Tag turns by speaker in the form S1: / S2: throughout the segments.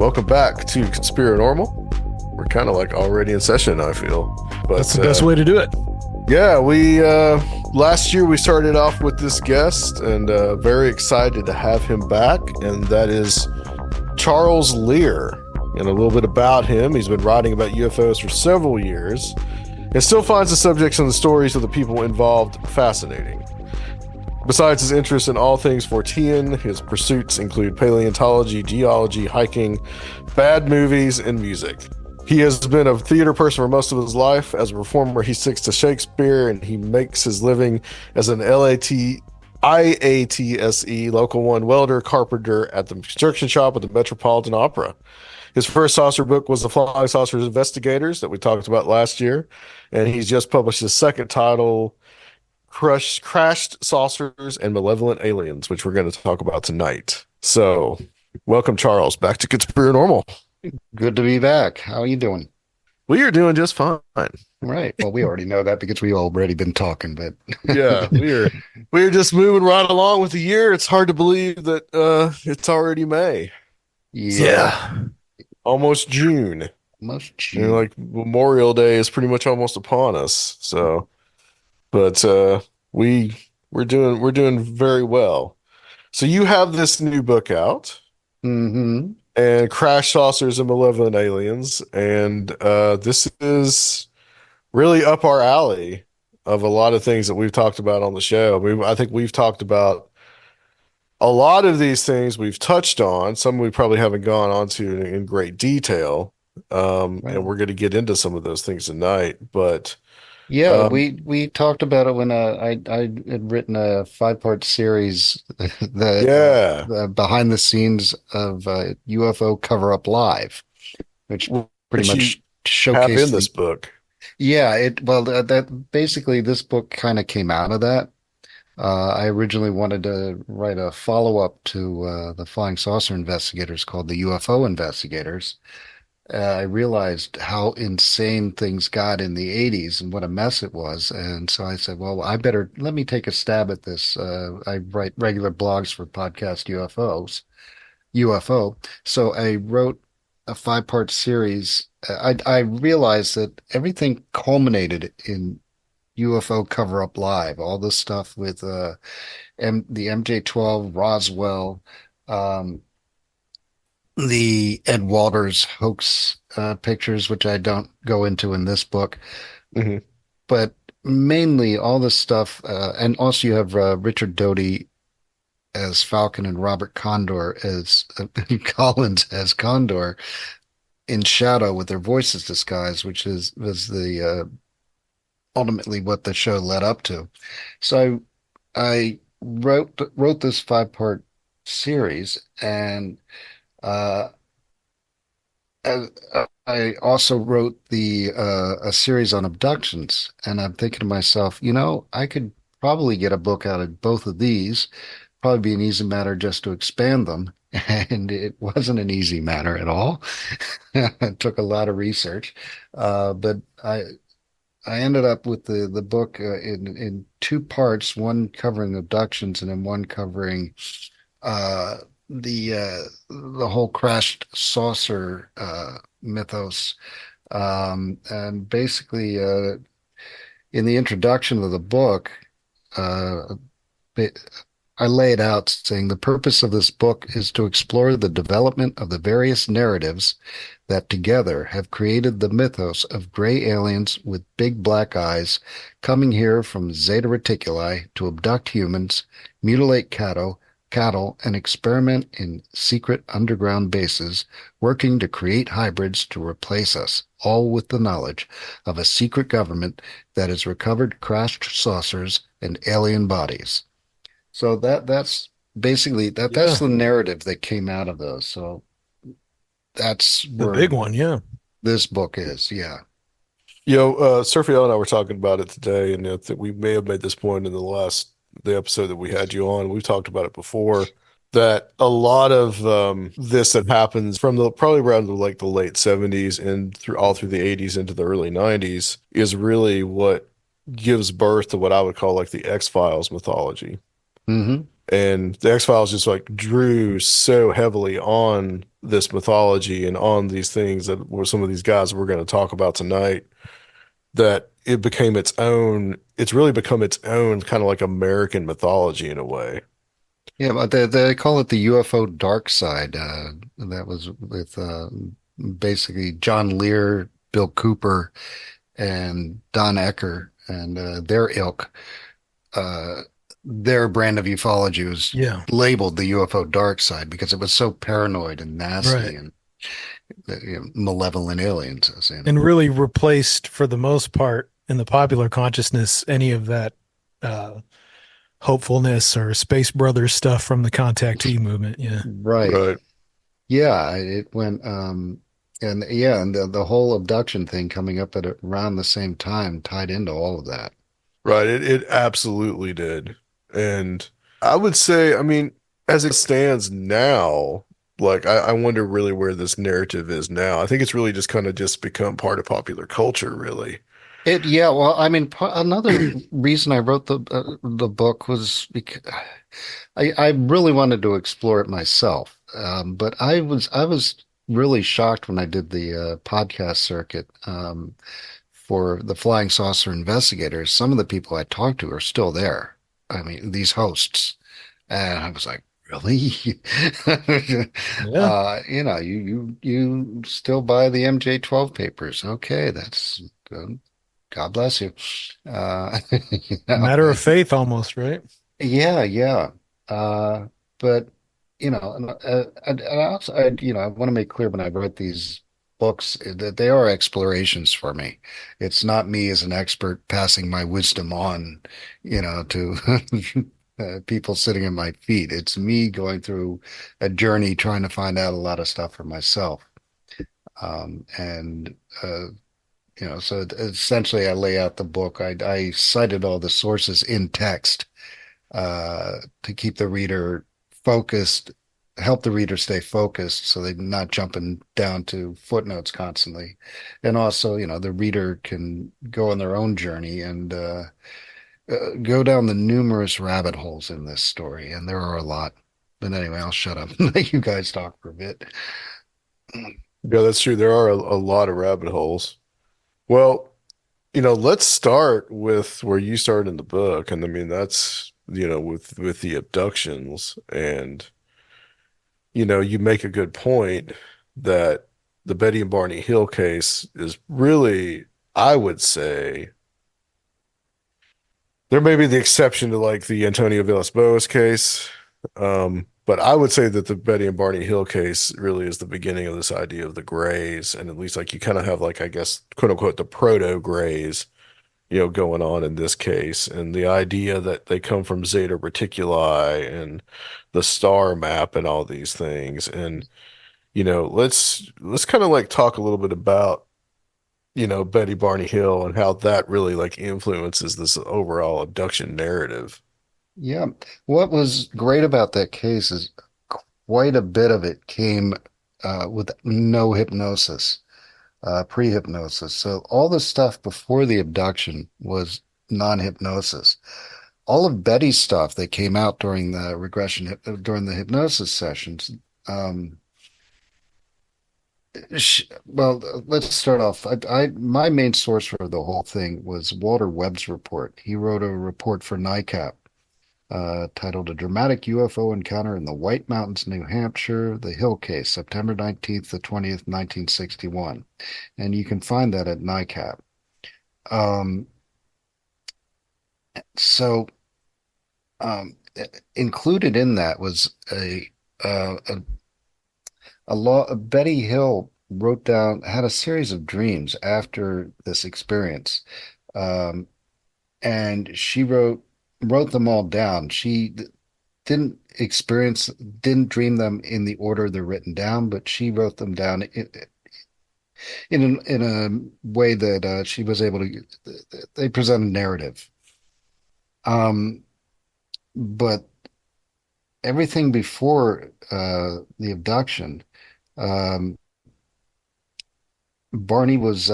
S1: Welcome back to Conspirinormal. We're kind of like already in session, I feel. But
S2: that's the best way to do it.
S1: Yeah, we last year we started off with this guest, and very excited to have him back, and that is Charles Lear. And a little bit about him: he's been writing about UFOs for several years, and still finds the subjects and the stories of the people involved fascinating. Besides his interest in all things Fortean, his pursuits include paleontology, geology, hiking, bad movies, and music. He has been a theater person for most of his life. As a performer, he sticks to Shakespeare, and he makes his living as an IATSE Local 1 welder carpenter at the construction shop at the Metropolitan Opera. His first saucer book was The Flying Saucers Investigators that we talked about last year, and he's just published his second title, Crashed Saucers and Malevolent Aliens, which we're going to talk about tonight. So, welcome, Charles, back to Conspirinormal.
S3: Good to be back. How are you doing?
S1: We are doing just fine.
S3: Right. Well, we already know that because we've already been talking, but
S1: yeah, we're just moving right along with the year. It's hard to believe that it's already May.
S3: Yeah.
S1: Almost June.
S3: Almost June.
S1: You know, like Memorial Day is pretty much almost upon us. So, but we're doing very well. So you have this new book out.
S3: Mm-hmm.
S1: And Crash Saucers and Malevolent Aliens, and this is really up our alley of a lot of things that we've talked about on the show. I think we've talked about a lot of these things we've touched on. Some we probably haven't gone on to in great detail, and we're going to get into some of those things tonight. But
S3: yeah, we talked about it when I had written a 5-part series, the behind the scenes of UFO Cover Up Live, which pretty much showcased
S1: in this book.
S3: Yeah, that basically this book kind of came out of that. I originally wanted to write a follow-up to the Flying Saucer Investigators called the UFO Investigators. I realized how insane things got in the 80s and what a mess it was. And so I said, well, let me take a stab at this. I write regular blogs for Podcast UFO. So I wrote a 5-part series. I realized that everything culminated in UFO Cover Up Live, all this stuff with the MJ-12, Roswell, the Ed Walters hoax pictures, which I don't go into in this book, but mainly all this stuff. And also you have Richard Doty as Falcon and Robert Condor as Collins as Condor in shadow with their voices disguised, which was the ultimately what the show led up to. So I wrote this 5-part series, and I also wrote a series on abductions, and I'm thinking to myself, I could probably get a book out of both of these. Probably be an easy matter just to expand them, and it wasn't an easy matter at all. It took a lot of research, but I ended up with the book in 2 parts, one covering abductions and then one covering the whole crashed saucer mythos, and basically in the introduction of the book, I lay it out saying the purpose of this book is to explore the development of the various narratives that together have created the mythos of gray aliens with big black eyes coming here from Zeta Reticuli to abduct humans, mutilate cattle, and experiment in secret underground bases, working to create hybrids to replace us, all with the knowledge of a secret government that has recovered crashed saucers and alien bodies. So that's basically that's the narrative that came out of those. So that's
S2: the big one, yeah.
S3: This book is, yeah.
S1: Sergio and I were talking about it today, and I think we may have made this point in the episode that we had you on. We've talked about it before, that a lot of this that happens from probably around the late 70s and through the 80s into the early 90s is really what gives birth to what I would call like the X-Files mythology.
S3: Mm-hmm.
S1: And the X-Files just like drew so heavily on this mythology and on these things that were some of these guys we're going to talk about tonight, that it became its own, it's really become its own kind of like American mythology in a way.
S3: Yeah, but they call it the UFO dark side. That was with basically John Lear, Bill Cooper, and Don Ecker and their ilk. Their brand of ufology was
S2: Yeah.
S3: labeled the UFO dark side because it was so paranoid and nasty
S2: Right.
S3: and malevolent aliens, as in.
S2: And really replaced, for the most part, in the popular consciousness, any of that uh, hopefulness or Space Brothers stuff from the contactee movement. Yeah.
S3: Right.
S1: Right.
S3: Yeah, it went and yeah, and the whole abduction thing coming up at around the same time tied into all of that.
S1: Right. It absolutely did. And I would say, I mean, as it stands now, like I wonder really where this narrative is now. I think it's really just kind of just become part of popular culture, really.
S3: Yeah, well, I mean, another reason I wrote the book was because I really wanted to explore it myself. But I was really shocked when I did the podcast circuit for the Flying Saucer investigators. Some of the people I talked to are still there. I mean, these hosts, and I was like, really?
S2: Yeah.
S3: You still buy the MJ12 papers? Okay, that's good. God bless you. You know,
S2: Matter of faith almost, right?
S3: yeah, yeah. But and also, I want to make clear when I write these books that they are explorations for me. It's not me as an expert passing my wisdom on, to people sitting at my feet. It's me going through a journey trying to find out a lot of stuff for myself. And so essentially I lay out the book. I cited all the sources in text to keep the reader focused, help the reader stay focused so they're not jumping down to footnotes constantly. And also, the reader can go on their own journey and go down the numerous rabbit holes in this story. And there are a lot. But anyway, I'll shut up and let you guys talk for a bit.
S1: Yeah, that's true. There are a lot of rabbit holes. Well, let's start with where you started in the book. And I mean, that's, with the abductions. And, you make a good point that the Betty and Barney Hill case is really, I would say, there may be the exception to like the Antonio Villas-Boas case. But I would say that the Betty and Barney Hill case really is the beginning of this idea of the grays. And at least like you kind of have like, I guess, quote unquote, the proto grays, going on in this case. And the idea that they come from Zeta Reticuli and the star map and all these things. And, let's kind of like talk a little bit about, Betty Barney Hill and how that really like influences this overall abduction narrative.
S3: Yeah. What was great about that case is quite a bit of it came with no hypnosis, pre-hypnosis. So all the stuff before the abduction was non-hypnosis. All of Betty's stuff that came out during the during the hypnosis sessions. Um, well, let's start off. My main source for the whole thing was Walter Webb's report. He wrote a report for NICAP titled A Dramatic UFO Encounter in the White Mountains, New Hampshire, the Hill Case, September 19th to 20th, 1961. And you can find that at NICAP. Um, so included in that was a law. Betty Hill wrote down, had a series of dreams after this experience. Um, and she wrote them all down. She didn't dream them in the order they're written down, but she wrote them down in a way that she was able to. They present a narrative. Um, but everything before the abduction, um, Barney was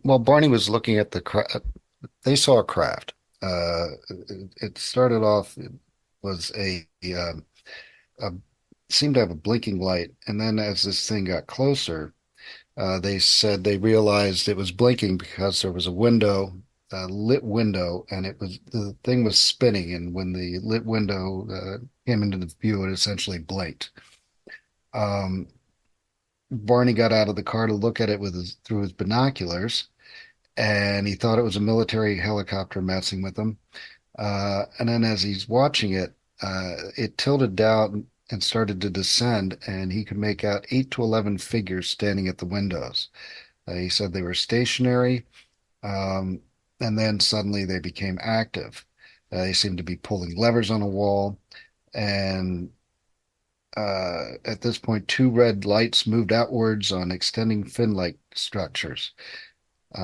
S3: Barney was looking at the craft. They saw a craft. It started off, it was a seemed to have a blinking light. And then as this thing got closer, they said they realized it was blinking because there was a window, a lit window, and the thing was spinning. And when the lit window came into the view, it essentially blinked. Um, Barney got out of the car to look at it through his binoculars, and he thought it was a military helicopter messing with him. And then as he's watching it, it tilted down and started to descend, and he could make out 8 to 11 figures standing at the windows. He said they were stationary, um, and then suddenly they became active. They seemed to be pulling levers on a wall, and at this point, two red lights moved outwards on extending fin-like structures.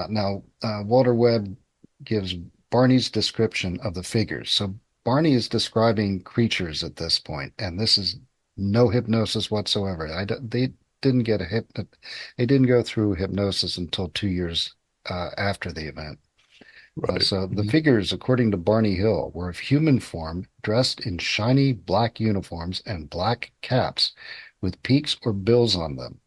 S3: Now, Walter Webb gives Barney's description of the figures. So Barney is describing creatures at this point, and this is no hypnosis whatsoever. They didn't get they didn't go through hypnosis until 2 years after the event.
S1: Right.
S3: So the
S1: Mhm.
S3: figures, according to Barney Hill, were of human form, dressed in shiny black uniforms and black caps with peaks or bills on them.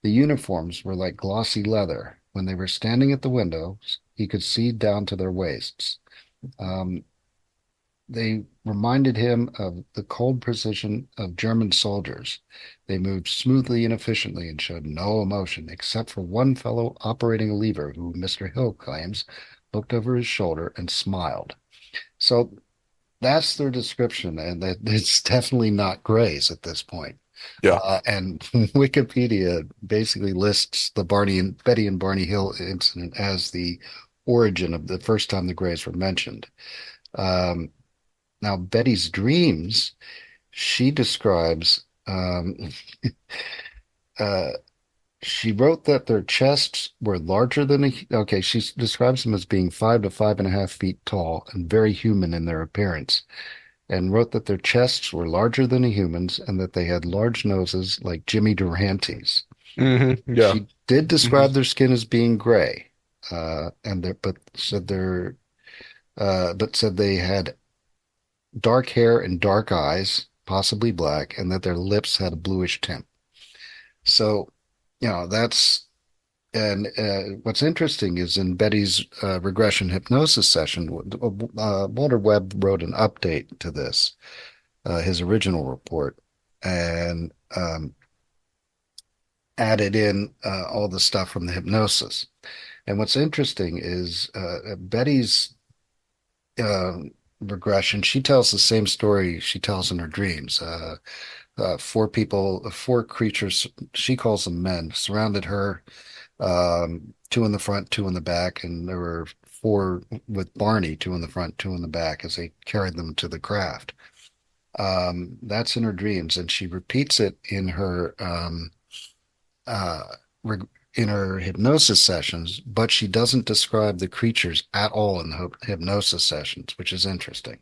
S3: The uniforms were like glossy leather. When they were standing at the windows, he could see down to their waists. Um, they reminded him of the cold precision of German soldiers. They moved smoothly and efficiently and showed no emotion, except for one fellow operating a lever who, Mr. Hill claims, looked over his shoulder and smiled. So that's their description, and that it's definitely not Gray's at this point.
S1: Yeah.
S3: And Wikipedia basically lists the Betty and Barney Hill incident as the origin of the first time the Greys were mentioned. Um, Now, Betty's dreams, she describes, uh, she wrote that their chests were larger than okay, she describes them as being 5 to 5.5 feet tall and very human in their appearance, and wrote that their chests were larger than a human's and that they had large noses like Jimmy Durante's.
S1: Yeah.
S3: She did
S1: Hmm.
S3: describe their skin as being gray, but said they had dark hair and dark eyes, possibly black, and that their lips had a bluish tint. So, that's and what's interesting is in Betty's regression hypnosis session, Walter Webb wrote an update to this, his original report, and added in all the stuff from the hypnosis. And what's interesting is Betty's uh, regression, she tells the same story she tells in her dreams. Four creatures, she calls them men, surrounded her, two in the front, two in the back, and there were four with Barney, two in the front, two in the back, as they carried them to the craft. That's in her dreams, and she repeats it uh, in her hypnosis sessions, but she doesn't describe the creatures at all in the hypnosis sessions, which is interesting.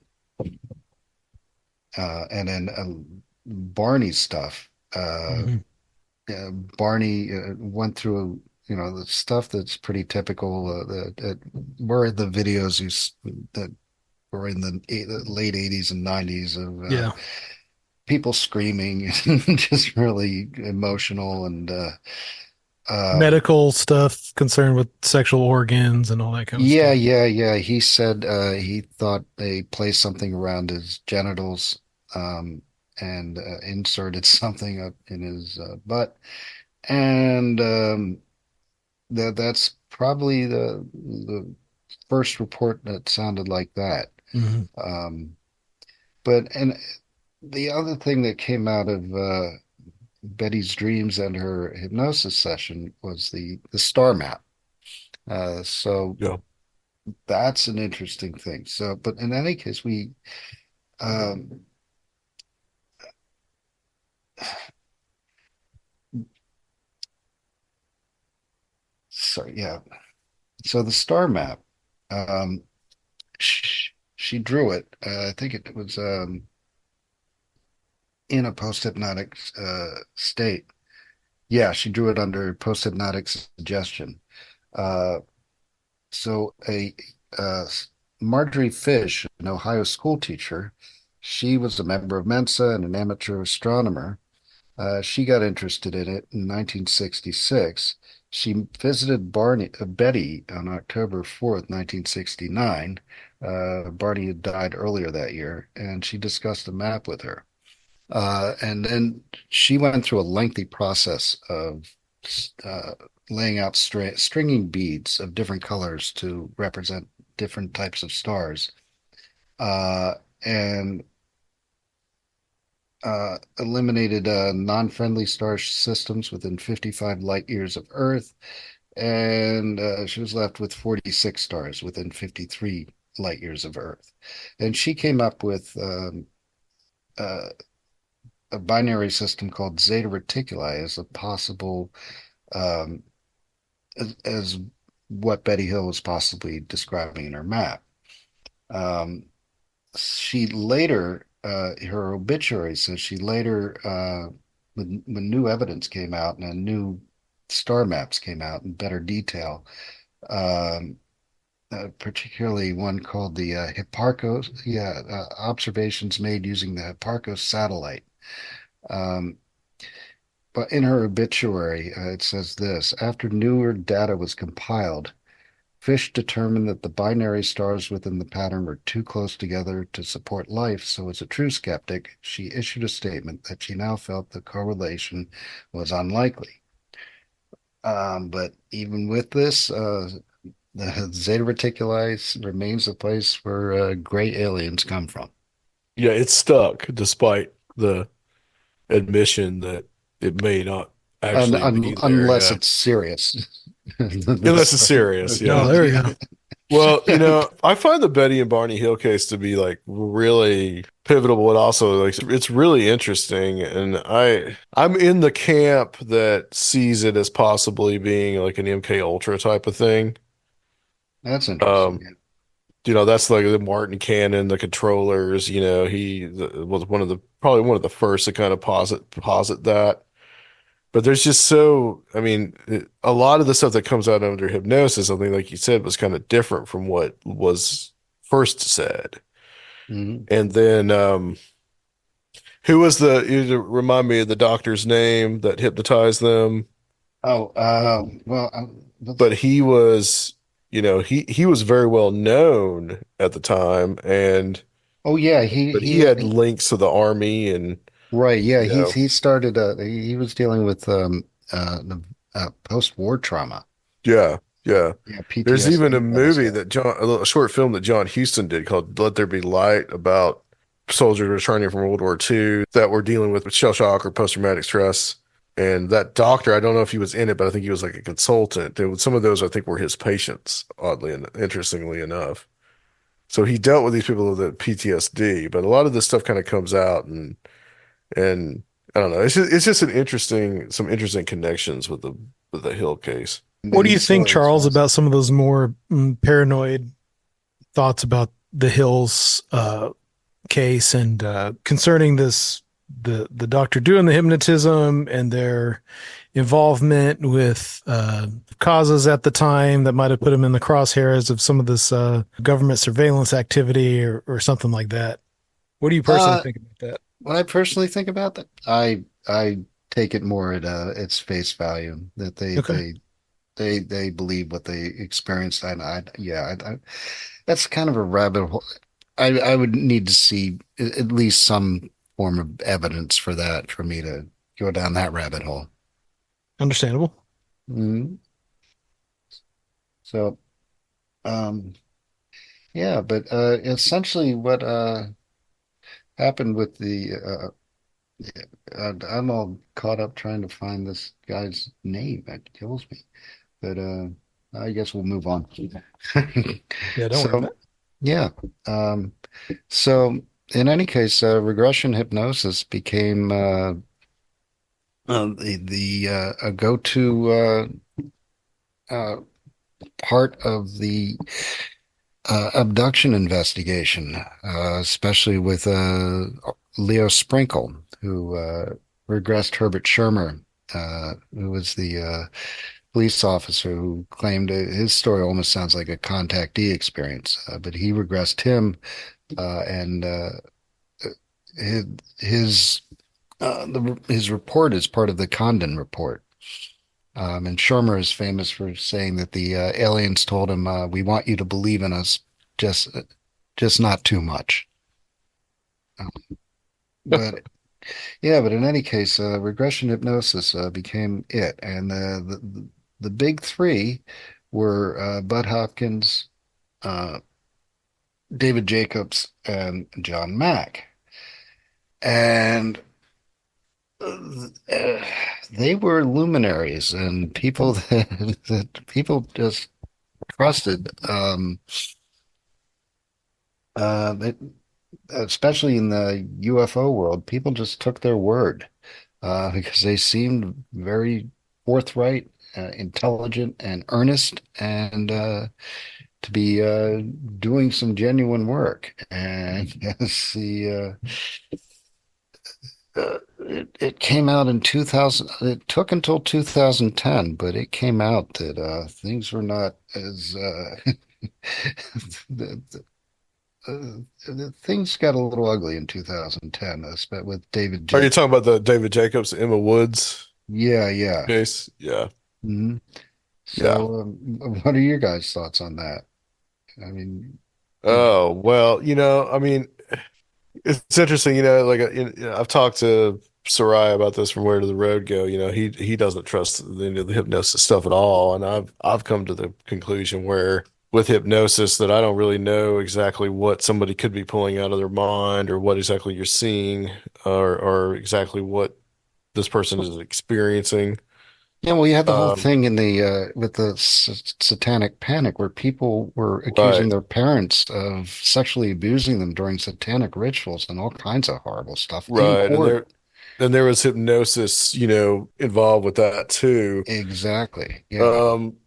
S3: And then Barney's stuff.
S2: Mhm.
S3: Barney went through, the stuff that's pretty typical. That were the videos that were in the late 80s and 90s of
S2: Yeah.
S3: people screaming and just really emotional and um,
S2: Medical stuff concerned with sexual organs and all that kind of
S3: yeah,
S2: stuff.
S3: yeah, yeah. He said he thought they placed something around his genitals um, and inserted something up in his butt, and that's probably the first report that sounded like that.
S2: Hmm.
S3: Um, but the other thing that came out of Betty's dreams and her hypnosis session was the star map. So
S1: Yeah.
S3: that's an interesting thing. So, but in any case, um, sorry, yeah. So the star map, um, she drew it. I think it was in a post-hypnotic state. Yeah, she drew it under post-hypnotic suggestion. Uh, so a uh, Marjorie Fish, an Ohio school teacher, She was a member of Mensa and an amateur astronomer. She got interested in it in 1966. She visited Betty on October 4th, 1969. Barney had died earlier that year, and she discussed a map with her. And then she went through a lengthy process of uh, laying out stringing beads of different colors to represent different types of stars, uh, and eliminated non-friendly star systems within 55 light years of Earth, and she was left with 46 stars within 53 light years of Earth. And she came up with uh, a binary system called Zeta Reticuli as a possible, um, as what Betty Hill was possibly describing in her map. Um, she later, her obituary says she later, when new evidence came out and new star maps came out in better detail, um, particularly one called the Hipparcos, observations made using the Hipparcos satellite. Um, but in her obituary, it says this: after newer data was compiled, Fish determined that the binary stars within the pattern were too close together to support life, so as a true skeptic, she issued a statement that she now felt the correlation was unlikely. But even with this, the Zeta Reticuli remains the place where gray aliens come from.
S1: Yeah, it's stuck despite the admission that it may not actually be there.
S3: Unless
S1: Yeah.
S3: it's serious.
S1: Unless it's serious.
S2: Oh,
S1: Yeah.
S2: there we go.
S1: Well, I find the Betty and Barney Hill case to be like really pivotal, but also like it's really interesting. And I'm in the camp that sees it as possibly being like an MK Ultra type of thing.
S3: That's interesting.
S1: Um, that's like the Martin Cannon, the controllers, was probably one of the first to kind of posit that. But there's just I mean, a lot of the stuff that comes out under hypnosis, I think, like you said, was kind of different from what was first said.
S3: Mhm.
S1: And then, who was you remind me of the doctor's name that hypnotized them?
S3: Oh, well,
S1: But he was, he was very well known at the time,
S3: oh yeah,
S1: but he had links to the army and,
S3: right, yeah,
S1: you know,
S3: he started he was dealing with the post-war trauma.
S1: yeah, yeah.
S3: Yeah,
S1: There's even a
S3: PTSD kind of
S1: movie
S3: stuff.
S1: that a short film that John Huston did called Let There Be Light about soldiers returning from World War II that were dealing with shell shock or post-traumatic stress. And that doctor, I don't know if he was in it, but I think he was like a consultant. Some of those, I think, were his patients, oddly and interestingly enough. So he dealt with these people with the PTSD, but a lot of this stuff kind of comes out and I don't know. It's just some interesting connections with the Hill case.
S2: What do you
S3: The
S2: think,
S3: story is
S2: Charles, about
S3: fascinating.
S2: some of those more paranoid thoughts about the Hills case and concerning the doctor doing the hypnotism and their involvement with causes at the time that might have put him in the crosshairs of some of this government surveillance activity or something like that? What do you personally
S3: Uh,
S2: think about that?
S3: what I personally think about that, I take it more at its face value that
S2: Okay.
S3: they believe what they experienced. And that's kind of a rabbit hole. I would need to see at least some form of evidence for that for me to go down that rabbit hole.
S2: Understandable.
S3: Mhm. So, um, yeah, but essentially what happened with I'm all caught up trying to find this guy's name. That kills me. But I guess we'll move on.
S2: Yeah, don't worry
S3: So,
S2: about it.
S3: yeah. Um, so in any case, regression hypnosis became the a go-to uh, part of the abduction investigation, especially with Leo Sprinkle, who regressed Herbert Schirmer, who was the police officer who claimed his story almost sounds like a contactee experience, but he regressed him and his his, his report is part of the Condon report. And Shermer is famous for saying that the aliens told him, "We want you to believe in us, just just not too much." Um, but yeah, but in any case, regression hypnosis became it, and the big three were Bud Hopkins, uh, David Jacobs, and John Mack. And they were luminaries and people that people just trusted. That especially in the UFO world, people just took their word because they seemed very forthright, intelligent, and earnest, and to be doing some genuine work. And as it came out in 2000. It took until 2010, but it came out that things were not as the, things got a little ugly in 2010, with David
S1: Are you
S3: Jacobs.
S1: talking about the David Jacobs, Emma Woods
S3: Yeah, yeah.
S1: case? Yeah.
S3: hmm
S1: Yeah.
S3: So, what are your guys' thoughts on that? I mean, did
S1: Oh, well, I mean, it's interesting, like I've talked to Sarai about this from Where Did the Road Go? He doesn't trust the hypnosis stuff at all, and I've come to the conclusion where with hypnosis that I don't really know exactly what somebody could be pulling out of their mind or what exactly you're seeing or exactly what this person is experiencing.
S3: Yeah, well, you had the whole
S1: Um,
S3: thing in the with the satanic panic where people were accusing
S1: right,
S3: their parents of sexually abusing them during satanic rituals and all kinds of horrible stuff in
S1: right, and
S3: court.
S1: there was hypnosis, involved with that too.
S3: Exactly. Yeah.
S1: Um,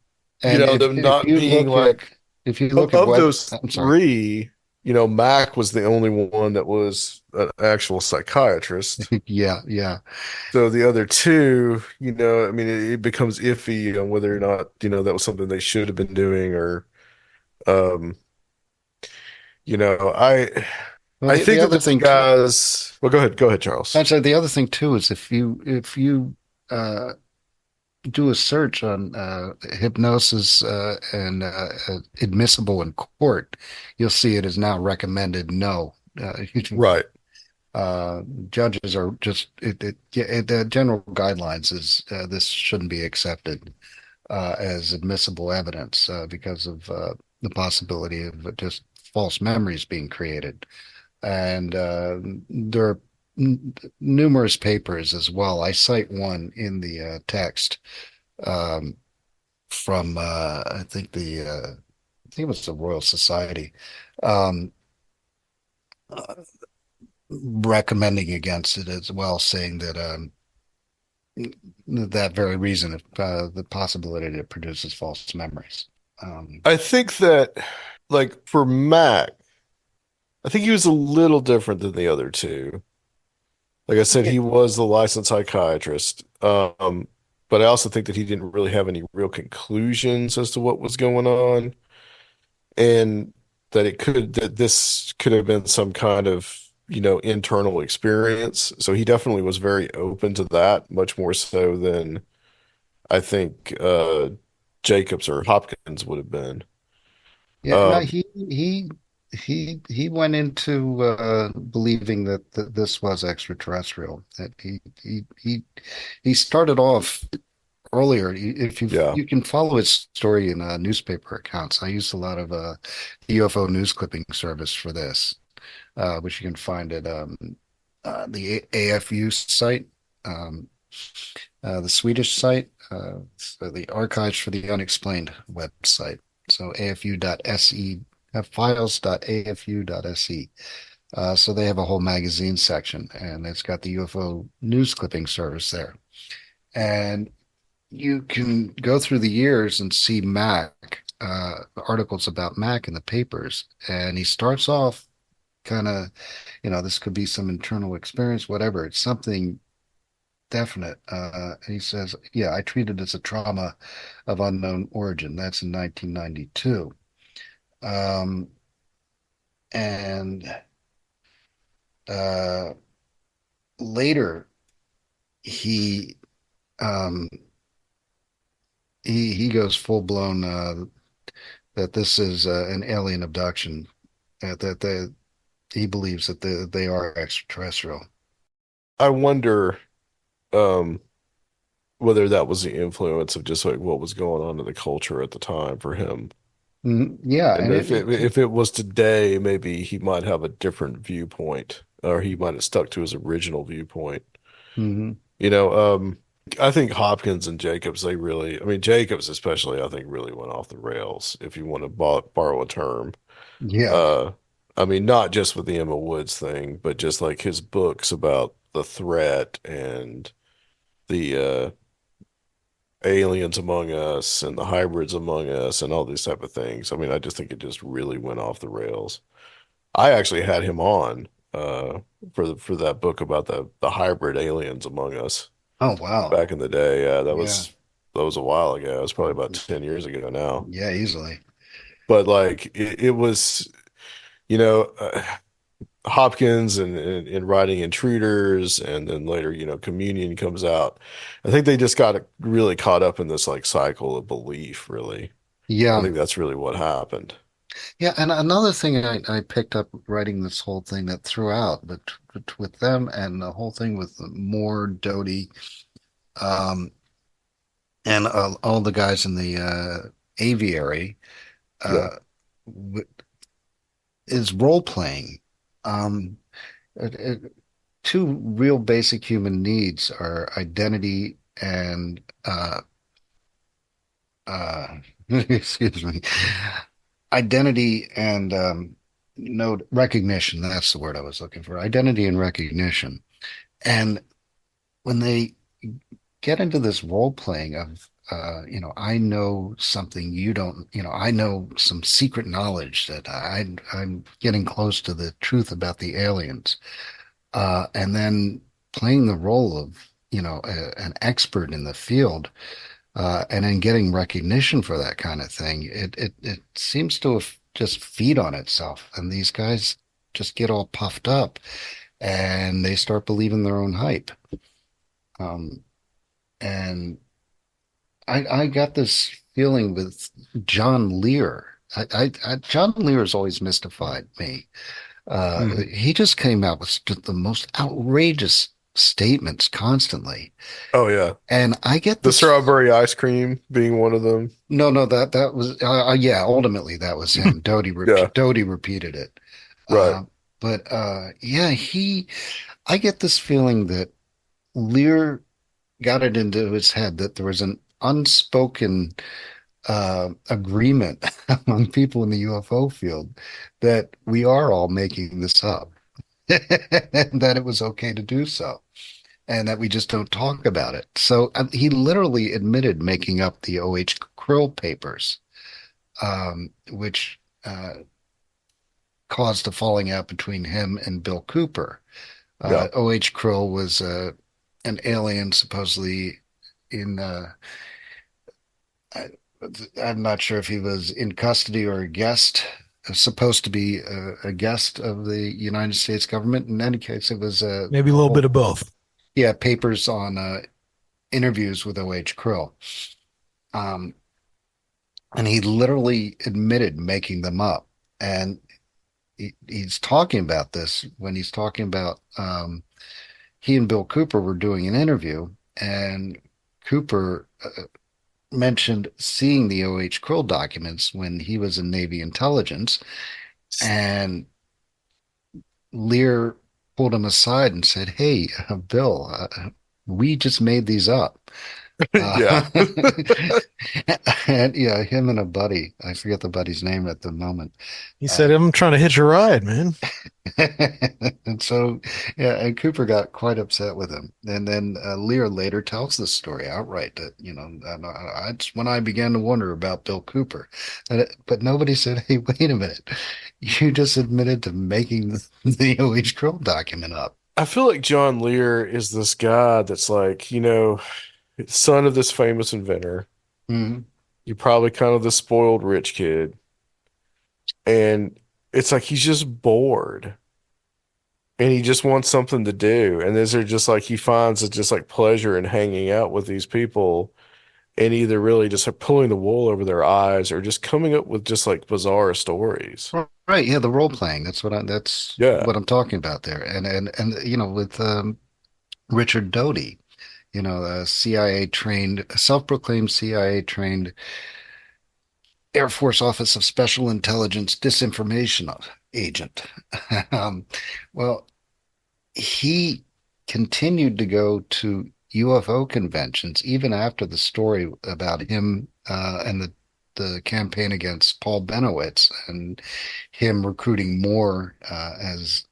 S3: And
S1: them not being like
S3: if you
S1: of,
S3: look at
S1: of
S3: what
S1: those
S3: I'm sorry.
S1: three, Mac was the only one that was an actual psychiatrist.
S3: Yeah, yeah.
S1: So the other two, I mean, it becomes iffy on whether or not, that was something they should have been doing or, um, you know, I,
S3: Well,
S1: I
S3: the
S1: think that
S3: other
S1: those
S3: thing too,
S1: guys, well, go ahead, Charles.
S3: actually, the other thing too is if you do a search on hypnosis admissible in court, you'll see it is now recommended no.
S1: Right.
S3: Uh, Judges are just the general guidelines is this shouldn't be accepted as admissible evidence because of the possibility of just false memories being created. And there are numerous papers as well. I cite one in the text um, from I think it was the Royal Society um, uh, recommending against it as well, saying that that very reason, the possibility that it produces false memories. Um,
S1: I think that, like, for Mac, I think he was a little different than the other two. Like I said,
S3: yeah,
S1: he was the licensed psychiatrist. But I also think that he didn't really have any real conclusions as to what was going on, and that this could have been some kind of, internal experience. So he definitely was very open to that, much more so than I think Jacobs or Hopkins would have been.
S3: yeah, no,
S1: Um,
S3: he went into believing that this was extraterrestrial. That he started off earlier. If
S1: yeah,
S3: you can follow his story in newspaper accounts. I used a lot of UFO news clipping service for this, which you can find at the AFU site, um, the Swedish site, so the Archives for the Unexplained website. So afu.se, files.afu.se. So they have a whole magazine section, and it's got the UFO news clipping service there. And you can go through the years and see Mac, articles about Mac in the papers. And he starts off kind of, this could be some internal experience, whatever. It's something definite. And he says, yeah, I treated it as a trauma of unknown origin. That's in 1992. Um, and uh, later he um, he goes full blown that this is an alien abduction. That he believes that they are extraterrestrial.
S1: I wonder um, whether that was the influence of just like what was going on in the culture at the time for him.
S3: Yeah,
S1: And
S3: and it
S1: if it was today, maybe he might have a different viewpoint, or he might have stuck to his original viewpoint.
S3: mhm.
S1: You know, I think Hopkins and Jacobs, they really, I mean, Jacobs especially, I think really went off the rails, if you want to borrow a term.
S3: Yeah,
S1: Uh, I mean, not just with the Emma Woods thing, but just like his books about the threat and the aliens among us and the hybrids among us and all these type of things. I mean, I just think it just really went off the rails. I actually had him on for that book about the hybrid aliens among us
S3: oh wow,
S1: back in the day. Yeah,
S3: yeah,
S1: that was a while ago. It was probably about 10 years ago now.
S3: yeah, easily.
S1: But like it was, you know, Hopkins and writing Intruders, and then later, you know, Communion comes out. I think they just got really caught up in this like cycle of belief, really. I
S3: Yeah,
S1: think that's really what happened.
S3: yeah, and another thing I picked up writing this whole thing that throughout, but with them and the whole thing with Moore, Doty, um, and all the guys in the aviary,
S1: Yeah.
S3: uh, w- is role playing. Um, it, it, two real basic human needs are identity and excuse me, identity and no recognition. That's the word I was looking for. Identity and recognition. And when they get into this role playing of I know something you don't, I know some secret knowledge that I'm getting close to the truth about the aliens. And then playing the role of, an expert in the field, and then getting recognition for that kind of thing, it seems to have just feed on itself. And these guys just get all puffed up and they start believing their own hype. Um, and I got this feeling with John Lear. John Lear has always mystified me.
S1: Mhm.
S3: He just came out with the most outrageous statements constantly.
S1: Oh yeah.
S3: And I get
S1: The
S3: this.
S1: strawberry ice cream being one of them.
S3: No, no, that was yeah. Ultimately, that was him.
S1: Yeah,
S3: Doty repeated it.
S1: right.
S3: Uh, but yeah, I get this feeling that Lear got it into his head that there was an unspoken agreement among people in the UFO field that we are all making this up, and that it was okay to do so, and that we just don't talk about it. So he literally admitted making up the O.H. Krill papers, which caused a falling out between him and Bill Cooper.
S1: Yeah.
S3: O.H. Krill was an alien supposedly in I, I'm not sure if he was in custody or a guest, supposed to be a guest of the United States government. In any case, it was
S2: Maybe a
S3: a
S2: little
S3: whole,
S2: bit of both.
S3: yeah, papers on interviews with O.H. Krill. Um, and he literally admitted making them up. And he's talking about this when he's talking about he and Bill Cooper were doing an interview, and Cooper mentioned seeing the O.H. Krill documents when he was in Navy intelligence, and Lear pulled him aside and said, "Hey, Bill, we just made these up."
S1: Yeah.
S3: Uh, and yeah, him and a buddy, I forget the buddy's name at the moment.
S2: He said,
S3: Uh,
S2: I'm trying to hitch a ride, man.
S3: and so, yeah, and Cooper got quite upset with him. And then Lear later tells the story outright that, it's when I began to wonder about Bill Cooper. But nobody said, hey, wait a minute. You just admitted to making the O.H. Krill document up.
S1: I feel like John Lear is this guy that's like, you know, son of this famous inventor.
S3: Mhm.
S1: You're probably kind of the spoiled rich kid. And it's like he's just bored. and he just wants something to do. And these are just like he finds it just like pleasure in hanging out with these people and either really just like pulling the wool over their eyes or just coming up with just like bizarre stories.
S3: Right, yeah, the role playing. That's
S1: Yeah,
S3: what I'm talking about there. And with Richard Doty, a CIA trained, self-proclaimed CIA trained Air Force Office of Special Intelligence disinformation agent. Um, well, he continued to go to UFO conventions even after the story about him and the campaign against Paul Benowitz and him recruiting more as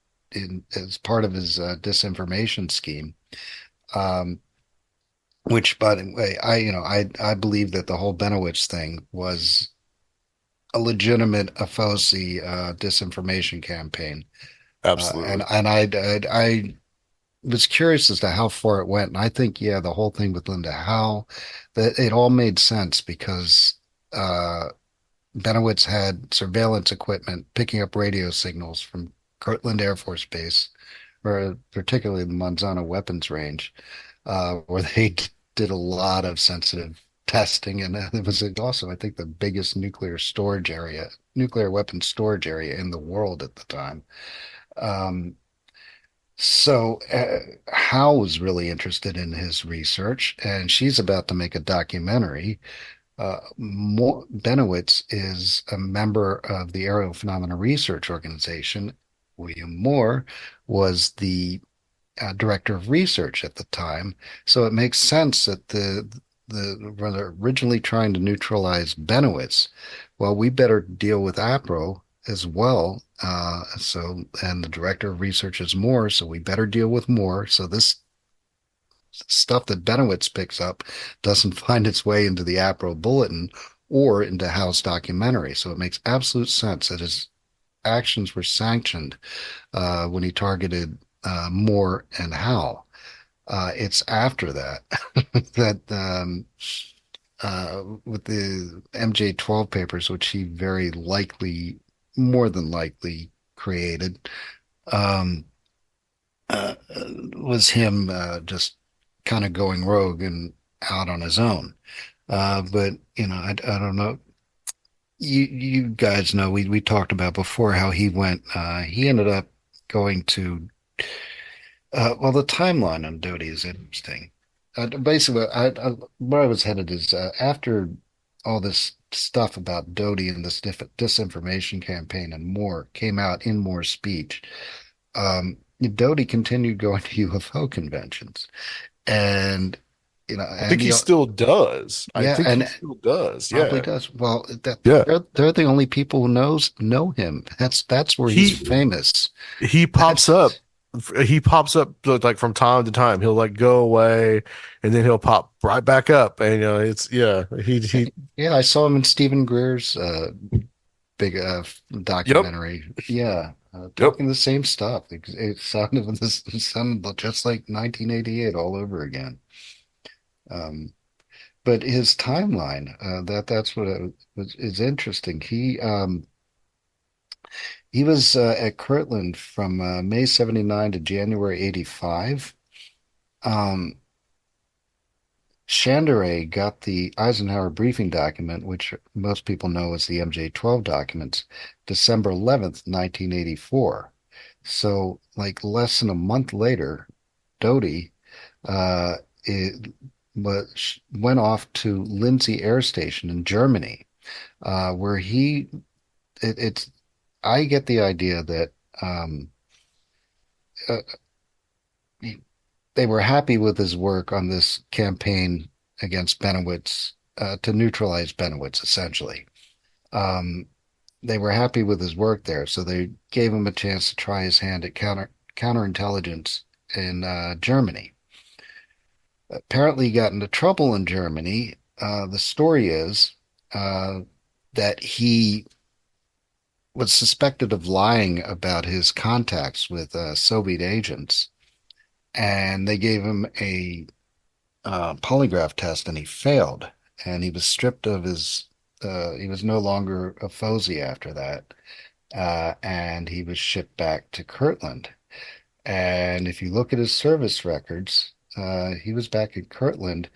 S3: part of his disinformation scheme. Um, which, by the way, I believe that the whole Benowitz thing was a legitimate AFOSI disinformation campaign. And
S1: absolutely.
S3: I was curious as to how far it went. And I think, yeah, the whole thing with Linda Howe, that it all made sense because uh, Benowitz had surveillance equipment picking up radio signals from Kirtland Air Force Base, or particularly the Manzana weapons range, where they did a lot of sensitive testing. And it was also, I think, the biggest nuclear weapons storage area in the world at the time. Um, so Howe was really interested in his research, and she's about to make a documentary. Benowitz is a member of the Aerial Phenomena Research Organization. William Moore was the director of research at the time, so it makes sense that the rather originally trying to neutralize Benowitz. Well, we better deal with APRO as well. And the director of research is Moore, so we better deal with Moore. So this stuff that Benowitz picks up doesn't find its way into the APRO bulletin or into Howe's documentary. So it makes absolute sense that his actions were sanctioned when he targeted Moore and Howe. It's after that that with the MJ12 papers, which he very likely, more than likely, created, um, was him just kind of going rogue and out on his own. But I don't know. You guys know we talked about before how he went. He ended up going to well, the timeline on Doty is interesting. Basically, where I was headed is after all this stuff about Doty and this disinformation campaign and more came out in more speech. Doty continued going to UFO conventions, and
S1: I think he still does. I
S3: yeah,
S1: think he
S3: and
S1: still does.
S3: probably
S1: Yeah.
S3: does. Well, that
S1: Yeah.
S3: they're the only people who know him. That's where he's
S1: He
S3: famous.
S1: he pops
S3: That's
S1: up. He pops up like from time to time. He'll like go away and then he'll pop right back up. And it's yeah. He
S3: Yeah, I saw him in Stephen Greer's big
S1: yep.
S3: documentary. Yeah,
S1: Yep.
S3: talking the same stuff. It sounded just like 1988 all over again. Um, but his timeline, that's what is interesting. He was at Kirtland from May 79 to January 85. Um, Chandray got the Eisenhower briefing document, which most people know as the MJ12 documents, December 11th, 1984. So, like less than a month later, Doty uh, it went off to Lindsey Air Station in Germany, where it's, I get the idea that um, uh, they were happy with his work on this campaign against Benowitz to neutralize Benowitz, essentially. Um, they were happy with his work there, so they gave him a chance to try his hand at counterintelligence in Germany. Apparently, he got into trouble in Germany. The story is uh, that he was suspected of lying about his contacts with Soviet agents, and they gave him a polygraph test and he failed. And he was stripped of he was no longer a FOSI after that. And he was shipped back to Kirtland. And if you look at his service records, he was back in Kirtland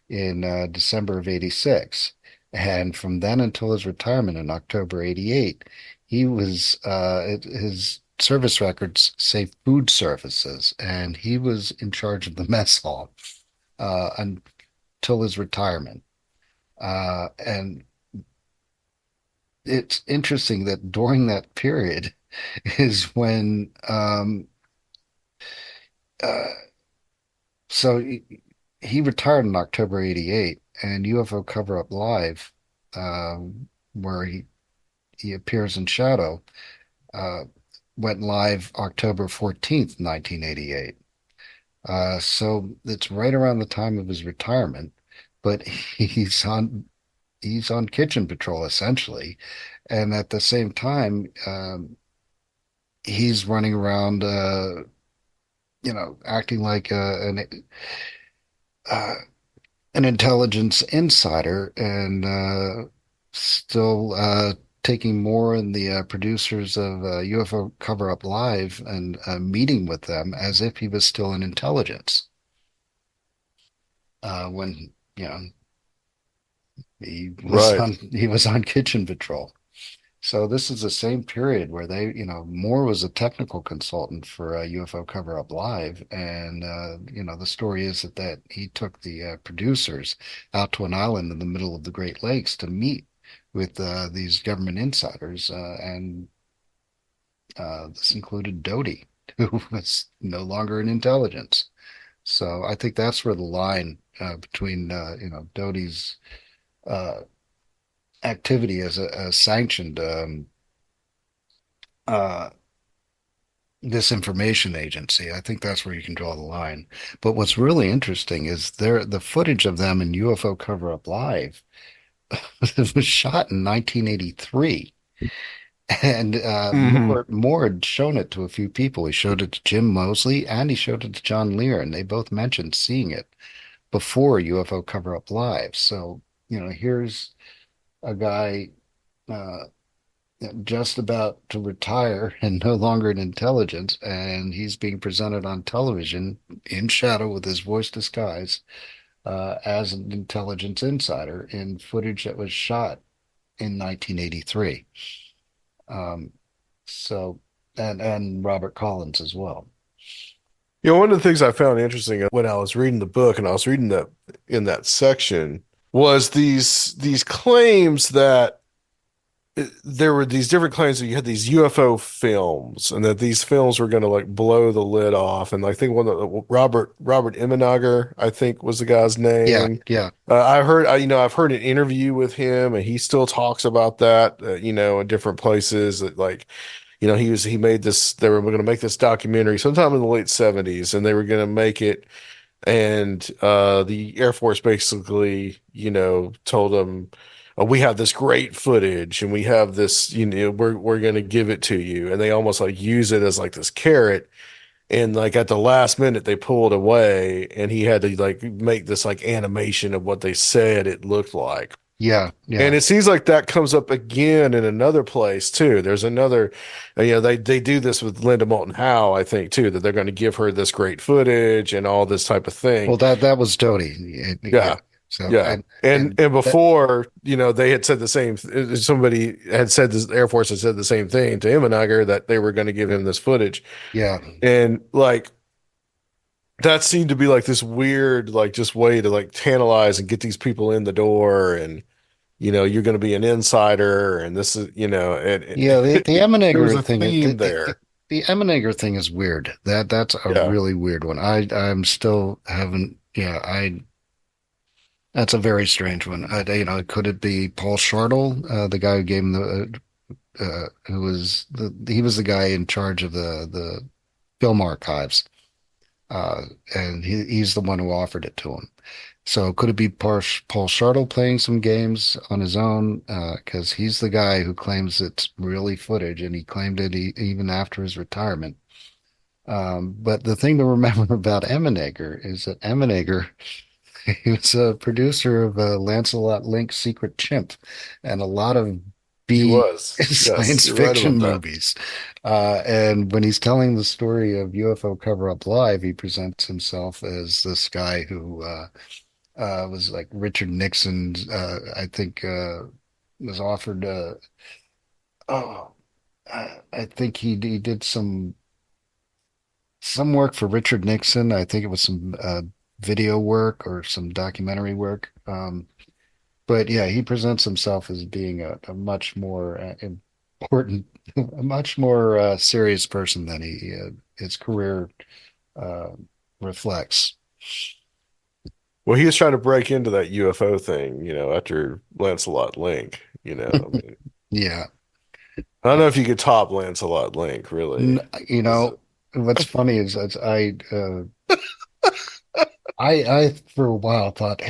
S3: in December of 86. And from then until his retirement in October 88, he was, his service records say food services, and he was in charge of the mess hall until his retirement. And it's interesting that during that period is when uh, so he retired in October 88, and UFO Cover Up Live, where he appears in shadow, uh, went live October 14th, 1988. So it's right around the time of his retirement, but he's on kitchen patrol essentially, and at the same time, he's running around, acting like uh, an intelligence insider, and still taking more in the producers of UFO Cover Up Live and meeting with them as if he was still in intelligence when
S1: Right.
S3: he was on kitchen patrol. So this is the same period where Moore was a technical consultant for UFO Cover Up Live, and the story is that he took the producers out to an island in the middle of the Great Lakes to meet with these government insiders, and this included Doty, who was no longer in intelligence. So I think that's where the line between Doty's uh, activity as a sanctioned uh, disinformation agency. I think that's where you can draw the line. But what's really interesting is the footage of them in UFO Cover Up Live. It was shot in 1983. And
S1: Hmm.
S3: Moore had shown it to a few people. He showed it to Jim Moseley and he showed it to John Lear, and they both mentioned seeing it before UFO Cover Up Live. So, here's a guy uh, just about to retire and no longer in intelligence, and he's being presented on television in shadow with his voice disguised as an intelligence insider in footage that was shot in 1983. Um, so, and Robert Collins as well.
S1: One of the things I found interesting when I was reading the book and I was reading that in that section was these claims that there were these different claims that you had these UFO films and that these films were going to like blow the lid off. And I think one of the Robert Imanager, I think was the guy's
S3: Yeah,
S1: name.
S3: yeah,
S1: I've heard an interview with him and he still talks about that, in different places that like, he made this, they were going to make this documentary sometime in the late 70s and they were going to make it. And the Air Force basically, told them, we have this great footage and we have this, we're going to give it to you. And they almost like use it as like this carrot. And like at the last minute, they pulled away and he had to like make this like animation of what they said it looked like.
S3: yeah,
S1: And
S3: yeah,
S1: it seems like that comes up again in another place too. There's another, they do this with Linda Moulton Howe, I think too, that they're going to give her this great footage and all this type of thing.
S3: well, that was Doty. Yeah.
S1: Yeah.
S3: So
S1: Yeah. And
S3: that
S1: before, they had said the same, somebody had said this, the Air Force had said the same thing to Imanager that they were going to give him this footage.
S3: yeah,
S1: And like that seemed to be like this weird, like just way to like tantalize and get these people in the door and you're going to be an insider and this is,
S3: yeah. The
S1: there was
S3: Emenager
S1: a
S3: thing,
S1: theme there.
S3: the Emenager thing is weird. That's a
S1: Yeah.
S3: really weird one. I'm still haven't. Yeah, I. That's a very strange one. Could it be Paul Shortle, the guy who gave him who was he was the guy in charge of the film archives, and he's the one who offered it to him. So could it be Paul Shortle playing some games on his own? Because he's the guy who claims it's really footage, and he claimed it even after his retirement. But the thing to remember about Emenager is that Emenager, he was a producer of Lancelot Link's Secret Chimp, and a lot of
S1: He
S3: B
S1: was. Yes,
S3: science
S1: you're right
S3: fiction
S1: about that.
S3: movies. And when he's telling the story of UFO Cover Up Live, he presents himself as this guy who was like Richard Nixon's, I think, was offered, oh, I think he did some work for Richard Nixon. I think it was some video work or some documentary work. But yeah, he presents himself as being a much more important, a much more serious person than his career uh, reflects.
S1: Well, he was trying to break into that UFO thing, after Lancelot Link, I mean,
S3: Yeah.
S1: I don't know if you could top Lancelot Link, really.
S3: N you
S1: Is
S3: know,
S1: it?
S3: what's funny is that I for a while thought,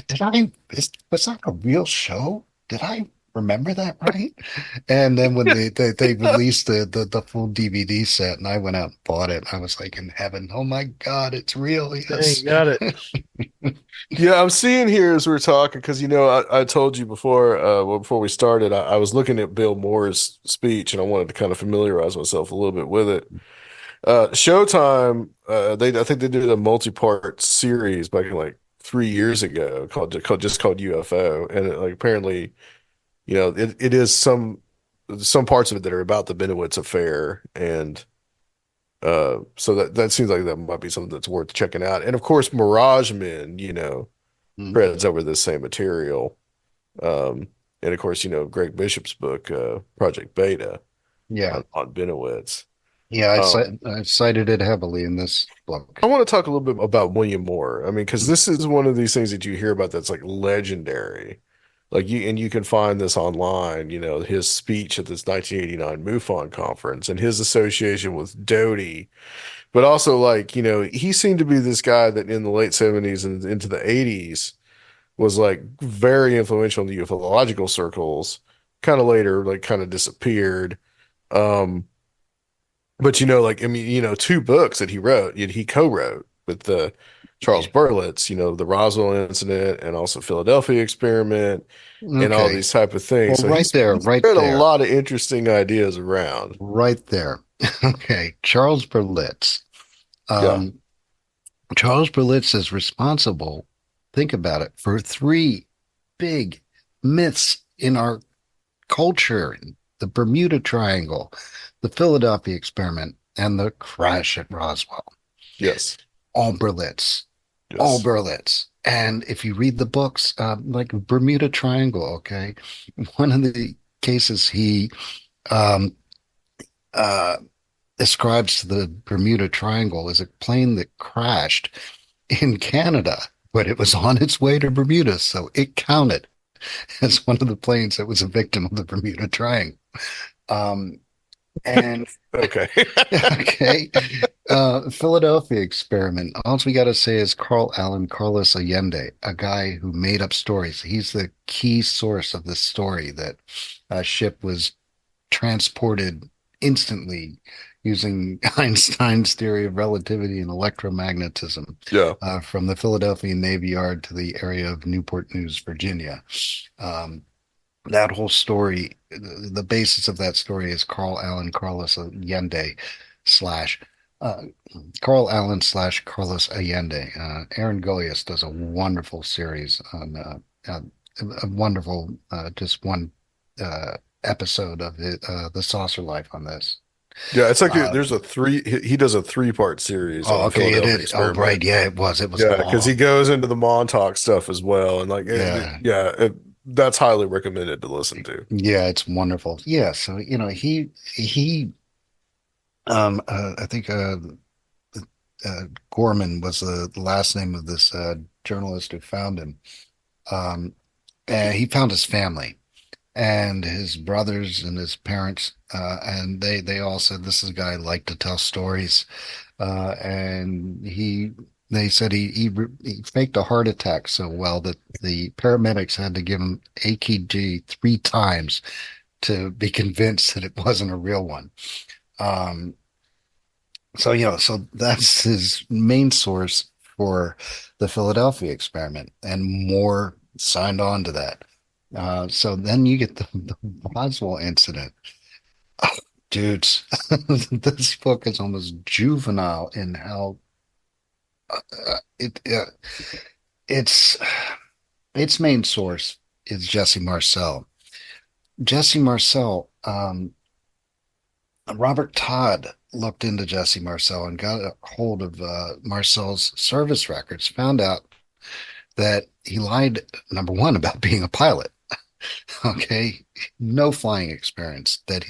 S3: was that a real show? Did I remember that right? And then when they released the full DVD set and I went out and bought it, I was like in heaven. Oh my God, it's real.
S2: Dang,
S3: Yes.
S2: got it.
S1: Yeah, I'm seeing here as we're talking because I told you before, well, before we started, I was looking at Bill Moore's speech and I wanted to kind of familiarize myself a little bit with it. Showtime, I think they did a multi-part series back in like 3 years ago called UFO, and like apparently, it is some parts of it that are about the Benowitz affair, and so that seems like that might be something that's worth checking out. And of course, Mirage Men,
S3: Mm.
S1: treads over the same material. And of course, Greg Bishop's book, Project Beta
S3: Yeah.
S1: on Benowitz.
S3: Yeah,
S1: Um,
S3: I've cited it heavily in this book.
S1: I want to talk a little bit about William Moore. I mean, because this is one of these things that you hear about that's like legendary. You can find this online, his speech at this 1989 MUFON conference and his association with Doty. But also, like, he seemed to be this guy that in the late 70s and into the 80s was like very influential in the ufological circles. Kind of later, like, kind of disappeared. Um, but like, I mean, two books that he wrote, he co-wrote with the Charles Berlitz, the Roswell incident and also Philadelphia experiment and all
S3: Okay.
S1: these type of things.
S3: Well,
S1: So he's spread a lot of interesting ideas around.
S3: right there. Okay. Charles Berlitz.
S1: Yeah.
S3: Um, Charles Berlitz is responsible, think about it, for three big myths in our culture: the Bermuda Triangle, the Philadelphia experiment, and the crash at Roswell.
S1: Yes.
S3: All Berlitz, all
S1: Yes.
S3: Berlitz. And if you read the books, like Bermuda Triangle, okay, one of the cases he um, uh, ascribes to the Bermuda Triangle is a plane that crashed in Canada, but it was on its way to Bermuda, so it counted as one of the planes that was a victim of the Bermuda Triangle. Um, and
S1: Okay.
S3: okay, Philadelphia experiment. All we got to say is Carl Allen Carlos Allende, a guy who made up stories. He's the key source of this story that a ship was transported instantly using Einstein's theory of relativity and electromagnetism
S1: Yeah.
S3: from the Philadelphia Navy Yard to the area of Newport News, Virginia. Um, that whole story, the basis of that story is Carl Allen Carlos Allende slash uh, Carl Allen slash Carlos Allende. Aaron Golias does a wonderful series on a wonderful just one uh, episode of the Saucer Life on this.
S1: Yeah. It's like
S3: Uh,
S1: there's he does a three-part series on
S3: oh,
S1: the
S3: okay, it
S1: Philadelphia
S3: is. Oh, right,
S1: experiment.
S3: yeah, it was. It was
S1: Yeah, because he
S3: long.
S1: goes into the Montauk stuff as well, and like,
S3: Yeah,
S1: that's highly recommended to listen to.
S3: yeah, it's wonderful. Yeah, so he I think Gorman was the last name of this journalist who found him. Um, and he found his family and his brothers and his parents, and they all said this is a guy who liked to tell stories. And they said he faked a heart attack so well that the paramedics had to give him AKG 3 times to be convinced that it wasn't a real one. Um, so that's his main source for the Philadelphia experiment, and more signed on to that. So then you get the Roswell incident. Dudes, this book is almost juvenile in how it its its main source is Jesse Marcel. Jesse Marcel, Robert Todd looked into Jesse Marcel and got a hold of Marcel's service records, found out that he lied, number one, about being a pilot. Okay, no flying experience that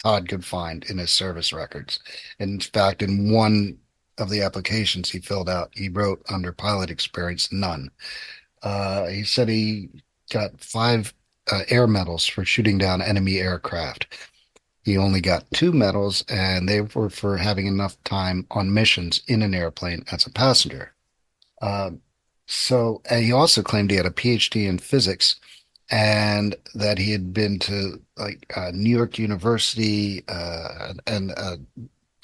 S3: Todd could find in his service records. In fact, in one of the applications he filled out, he wrote under pilot experience, none. He said he got five air medals for shooting down enemy aircraft. He only got two medals, and they were for having enough time on missions in an airplane as a passenger. Uh, and he also claimed he had a PhD in physics and that he had been to like New York University and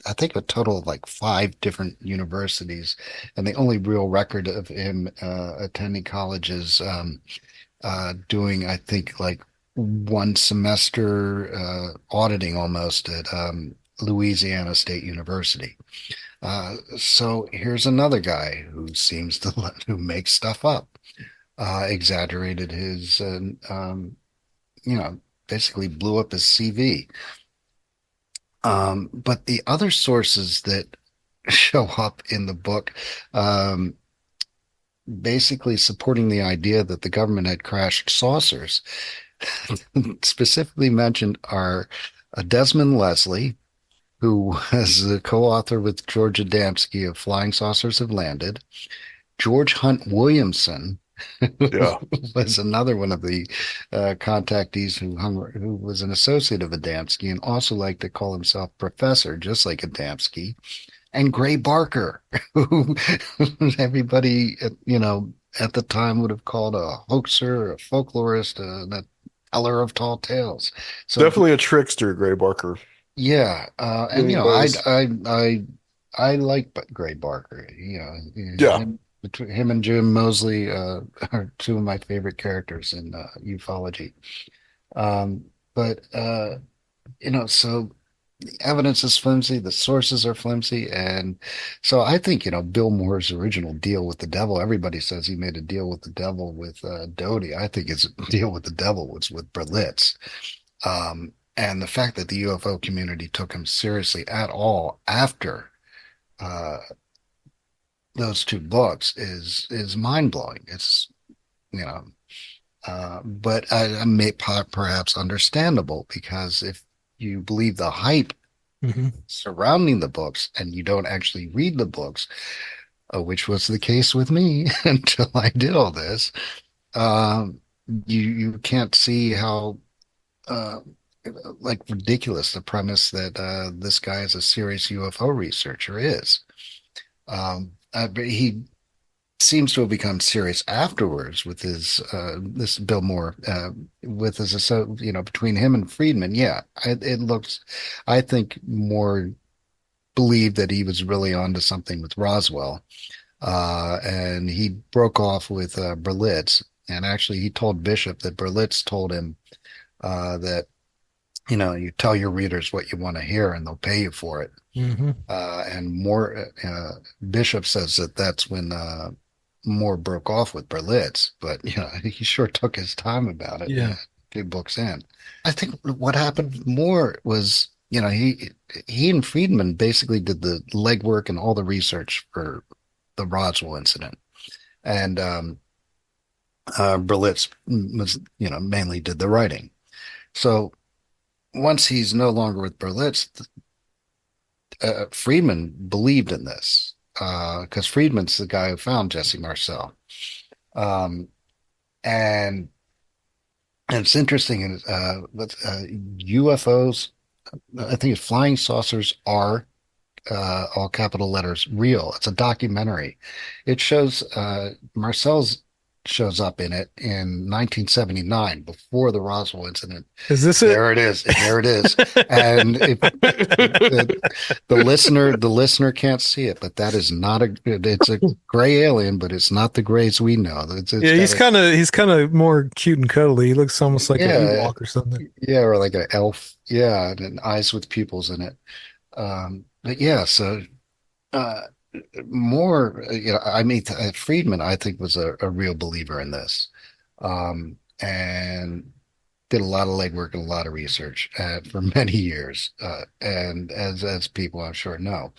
S3: I think a total of like five different universities. And the only real record of him attending college is doing, I think, like one semester auditing almost at Louisiana State University. So here's another guy who seems to who makes stuff up, exaggerated his, you know, basically blew up his CV. But the other sources that show up in the book, um, basically supporting the idea that the government had crashed saucers, specifically mentioned are Desmond Leslie, who was the co-author with George Adamski of Flying Saucers Have Landed, George Hunt Williamson, who
S1: Yeah.
S3: was another one of the contactees who was an associate of Adamski and also liked to call himself professor, just like Adamski, and Gray Barker, who everybody, at the time would have called a hoaxer, a folklorist, a teller of tall tales. So
S1: Definitely a trickster, Gray Barker.
S3: yeah, and
S1: He was.
S3: I like Gray Barker.
S1: Yeah.
S3: Between him and Jim Mosley are two of my favorite characters in ufology. But so the evidence is flimsy, the sources are flimsy, and so I think Bill Moore's original deal with the devil. Everybody says he made a deal with the devil with Doty. I think his deal with the devil was with Berlitz. And the fact that the UFO community took him seriously at all after uh, those two books is mind blowing. It's you know, but I may perhaps understandable because if you believe the hype
S2: Hmm.
S3: surrounding the books and you don't actually read the books, which was the case with me until I did all this, um, you can't see how uh, like ridiculous the premise that this guy is a serious UFO researcher is. But he seems to have become serious afterwards with his this Bill Moore with his between him and Friedman. Yeah, it looks. I think Moore believed that he was really onto something with Roswell, and he broke off with Berlitz. And actually, he told Bishop that Berlitz told him that you tell your readers what you want to hear and they'll pay you for it.
S2: Hmm.
S3: And Moore, Bishop says that that's when Moore broke off with Berlitz, but he sure took his time about it.
S2: Yeah.
S3: Two books in. I think what happened with Moore was, he and Friedman basically did the legwork and all the research for the Roswell incident. And Berlitz was, mainly did the writing. So once he's no longer with Berlitz, Friedman believed in this because Friedman's the guy who found Jesse Marcel. Um, and, and it's interesting with UFOs, I think it's flying saucers are all capital letters real. It's a documentary. It shows Marcel's shows up in it in 1979, before the Roswell incident.
S2: Is this it?
S3: There it is. There it is. And if the listener can't see it, but that is not it's a gray alien, but it's not the grays we know. It's
S2: Yeah,
S3: got a,
S2: he's kind of more cute and cuddly. He looks almost like an
S3: yeah,
S2: Ewok or something.
S3: yeah, or like an elf. Yeah, and eyes with pupils in it. But yeah, so uh, more, I mean, Friedman, I think, was a real believer in this, and did a lot of legwork and a lot of research for many years, and as people I'm sure know,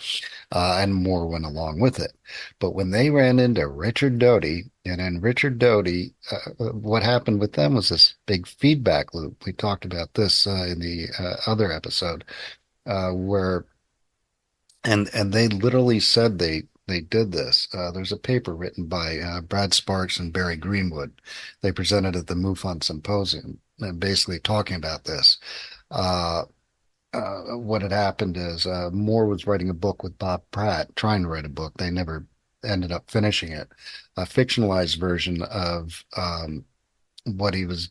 S3: and more went along with it. But when they ran into Richard Doty, and then Richard Doty, what happened with them was this big feedback loop. We talked about this in the other episode, where and they literally said they did this. There's a paper written by Brad Sparks and Barry Greenwood. They presented at the MUFON Symposium, and basically talking about this. Uh, what had happened is Moore was writing a book with Bob Pratt, trying to write a book. They never ended up finishing it. A fictionalized version of what he was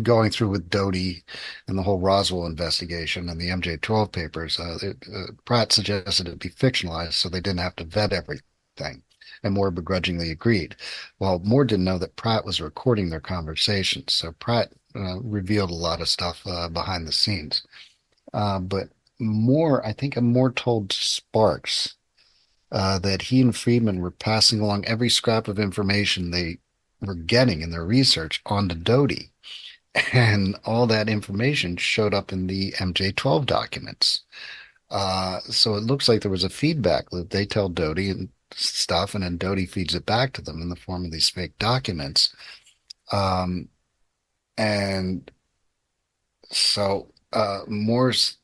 S3: going through with Doty and the whole Roswell investigation and the MJ-12 papers. Pratt suggested it be fictionalized so they didn't have to vet everything. And Moore begrudgingly agreed. Well, Moore didn't know that Pratt was recording their conversations. So Pratt revealed a lot of stuff behind the scenes. But Moore, I think Moore told Sparks that he and Friedman were passing along every scrap of information they were getting in their research onto Doty. And all that information showed up in the MJ-12 documents. So it looks like there was a feedback loop. They tell Doty and stuff, and then Doty feeds it back to them in the form of these fake documents. Um, and so Moore's,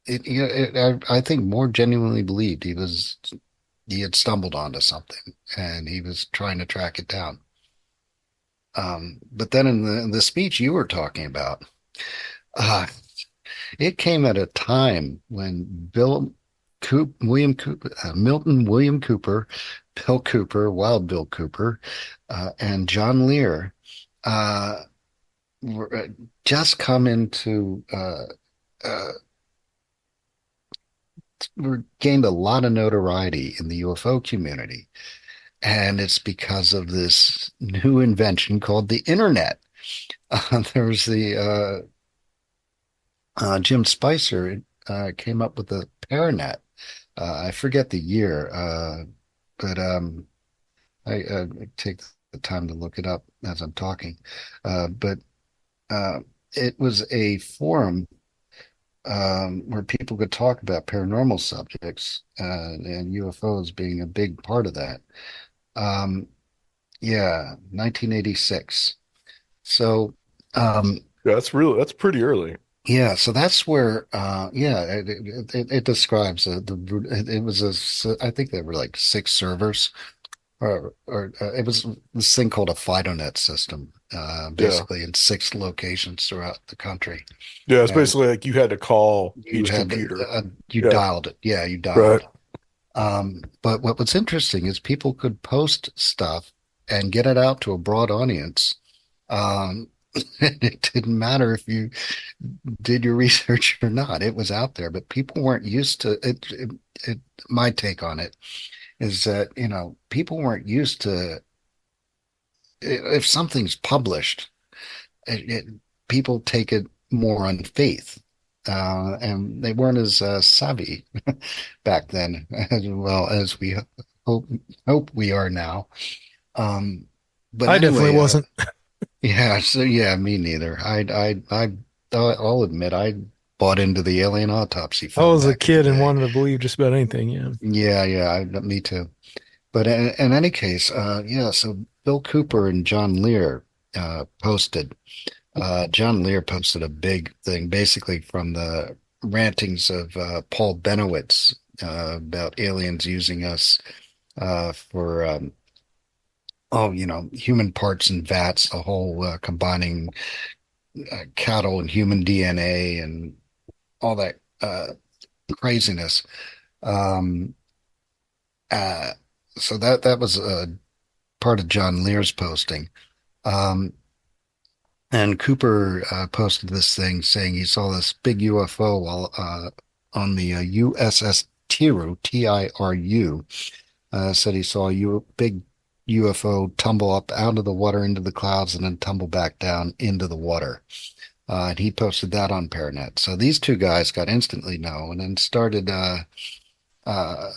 S3: I think Moore genuinely believed he had stumbled onto something, and he was trying to track it down. But then in the speech you were talking about, uh, it came at a time when Milton William Cooper, Bill Cooper, Wild Bill Cooper, and John Lear uh, were just come into uh, were gained a lot of notoriety in the UFO community. And it's because of this new invention called the internet. There was the Jim Spicer came up with the Paranet. I forget the year, but I take the time to look it up as I'm talking. But it was a forum where people could talk about paranormal subjects, and UFOs being a big part of that. Um, yeah, 1986. So, um,
S1: Yeah, that's pretty early.
S3: yeah, so that's where, yeah, it describes it was I think there were like six servers, or it was this thing called a FidoNet system,
S1: Yeah.
S3: basically in six locations throughout the country.
S1: Yeah, it's
S3: And
S1: basically like you had to call
S3: you
S1: each
S3: had,
S1: computer.
S3: you
S1: Yeah.
S3: dialed it. Yeah, you
S1: Right.
S3: dialed. But what was interesting is people could post stuff and get it out to a broad audience. Um, it didn't matter if you did your research or not. It was out there, but people weren't used to it. My take on it is that, people weren't used to if something's published, it, people take it more on faith. And they weren't as savvy back then, as well as we hope hope we are now. Um, but
S2: I definitely
S3: anyway,
S2: wasn't.
S3: yeah, so yeah, me neither. I'll admit I bought into the alien autopsy
S2: I
S3: film
S2: was a
S3: back in the
S2: kid and
S3: day.
S2: wanted to believe just about anything. Yeah.
S3: Yeah, yeah, me too. But in any case, yeah, so Bill Cooper and John Lear posted. John Lear posted a big thing, basically from the rantings of Paul Benowitz about aliens using us for human parts and vats, the whole combining cattle and human DNA and all that craziness. Um, uh, so that was part of John Lear's posting. Um, and Cooper posted this thing saying he saw this big UFO while on the USS Tiru, Tiru. Said he saw a big UFO tumble up out of the water into the clouds and then tumble back down into the water. And he posted that on Paranet. So these two guys got instantly known and started. Uh,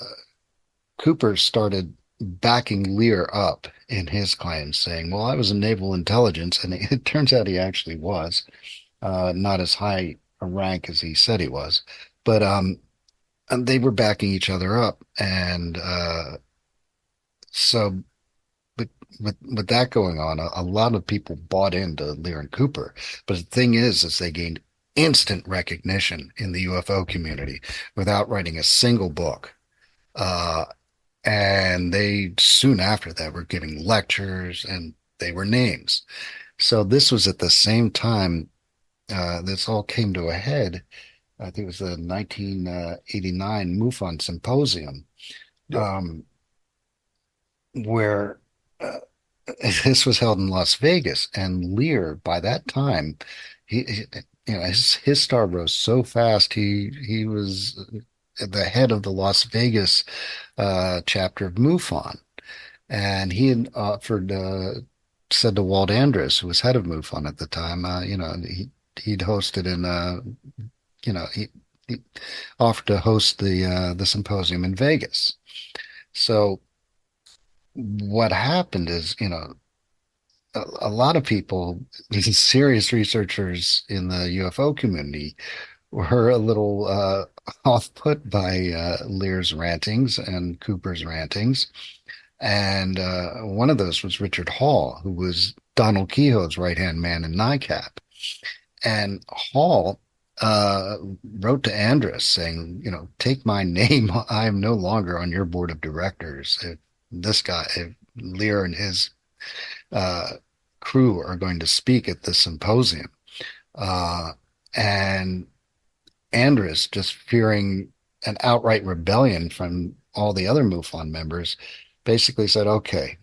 S3: Cooper started backing Lear up in his claims, saying, "Well, I was in naval intelligence," and it turns out he actually was, not as high a rank as he said he was, but and they were backing each other up, and so. But with that going on, a lot of people bought into Lear and Cooper. But the thing is they gained instant recognition in the UFO community without writing a single book. Uh, and they soon after that were giving lectures and they were names. So this was at the same time this all came to a head. I think it was the 1989 MUFON Symposium,
S1: Yep.
S3: where this was held in Las Vegas, and Lear, by that time, his star rose so fast. He was the head of the Las Vegas chapter of MUFON, and he had offered said to Walt Andrus, who was head of MUFON at the time, he'd hosted in he offered to host the symposium in Vegas. So what happened is, a lot of people, these serious researchers in the UFO community, were a little off put by Lear's rantings and Cooper's rantings. And one of those was Richard Hall, who was Donald Kehoe's right-hand man in NICAP. And Hall wrote to Andrus saying, take my name. I am no longer on your board of directors. If Lear and his crew are going to speak at the symposium. And Andrus, just fearing an outright rebellion from all the other MUFON members, basically said, okay,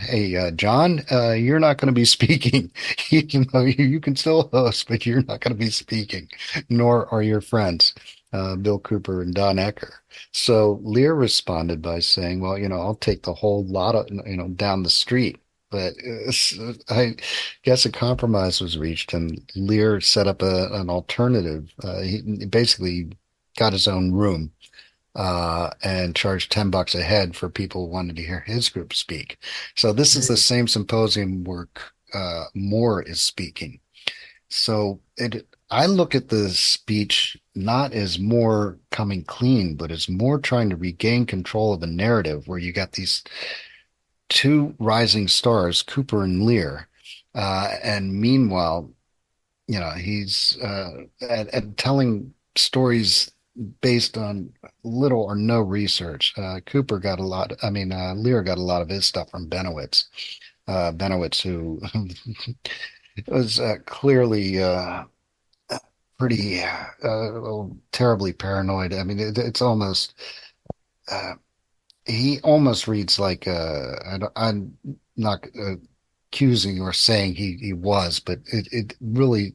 S3: hey, John, you're not going to be speaking. You can still host, but you're not going to be speaking, nor are your friends, Bill Cooper and Don Ecker. So Lear responded by saying, well, I'll take the whole lot of, down the street. But I guess a compromise was reached, and Lear set up an alternative. He basically got his own room and charged $10 a head for people who wanted to hear his group speak. So this is the same symposium where Moore is speaking. So I look at the speech not as Moore coming clean, but as Moore trying to regain control of a narrative where you got these two rising stars, Cooper and Lear, and meanwhile, he's and telling stories based on little or no research. Cooper got a lot. I mean, Lear got a lot of his stuff from Benowitz. Benowitz, who was clearly pretty terribly paranoid. I mean, it's almost. He almost reads like I'm not accusing or saying he was, but it really,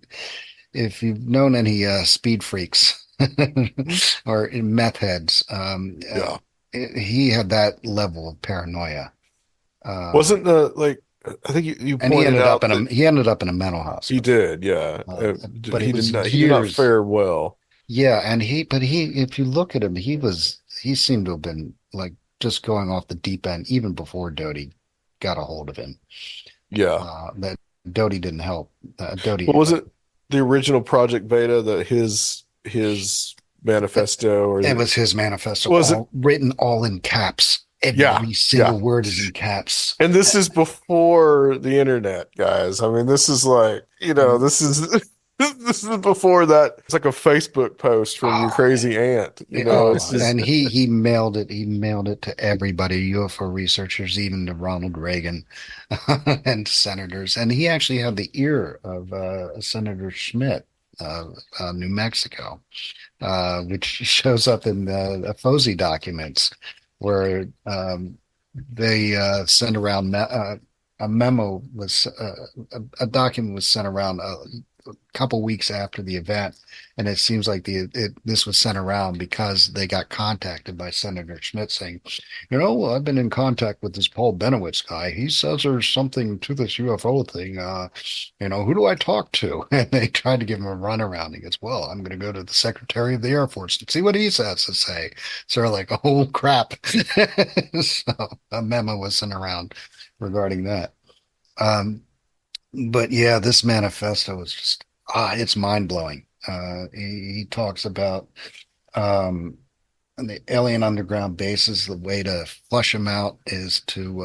S3: if you've known any speed freaks or meth heads,
S1: Yeah.
S3: he had that level of paranoia.
S1: Wasn't the like I think you
S3: And he
S1: pointed
S3: ended
S1: out
S3: up in
S1: that
S3: he ended up in a mental
S1: he
S3: hospital.
S1: did, yeah.
S3: But it was
S1: He did not
S3: years.
S1: fare well.
S3: Yeah, and if you look at him, he seemed to have been like just going off the deep end even before Doty got a hold of him.
S1: Yeah.
S3: That Doty didn't help. Doty.
S1: What was it? The original Project Beta, that his manifesto, or
S3: It was his manifesto,
S1: was it?
S3: written all in caps.
S1: Yeah,
S3: Every single word is in caps.
S1: And this is before the internet, guys. I mean, this is like, this is this is before that. It's like a Facebook post from your
S3: Oh,
S1: crazy aunt. It's just,
S3: and he mailed it. He mailed it to everybody, UFO researchers, even to Ronald Reagan and senators. And he actually had the ear of Senator Schmidt of New Mexico, which shows up in the FOSI documents, where they sent around a memo was a document was sent around a couple weeks after the event, and it seems like this was sent around because they got contacted by Senator Schmidt saying, well, I've been in contact with this Paul Benowitz guy. He says there's something to this UFO thing. Who do I talk to? And they tried to give him a runaround. He goes, well, I'm going to go to the Secretary of the Air Force and see what he has to say. So they're like, oh crap. So a memo was sent around regarding that. Um, but yeah, this manifesto is just it's mind blowing. He talks about um, the alien underground bases. The way to flush them out is to,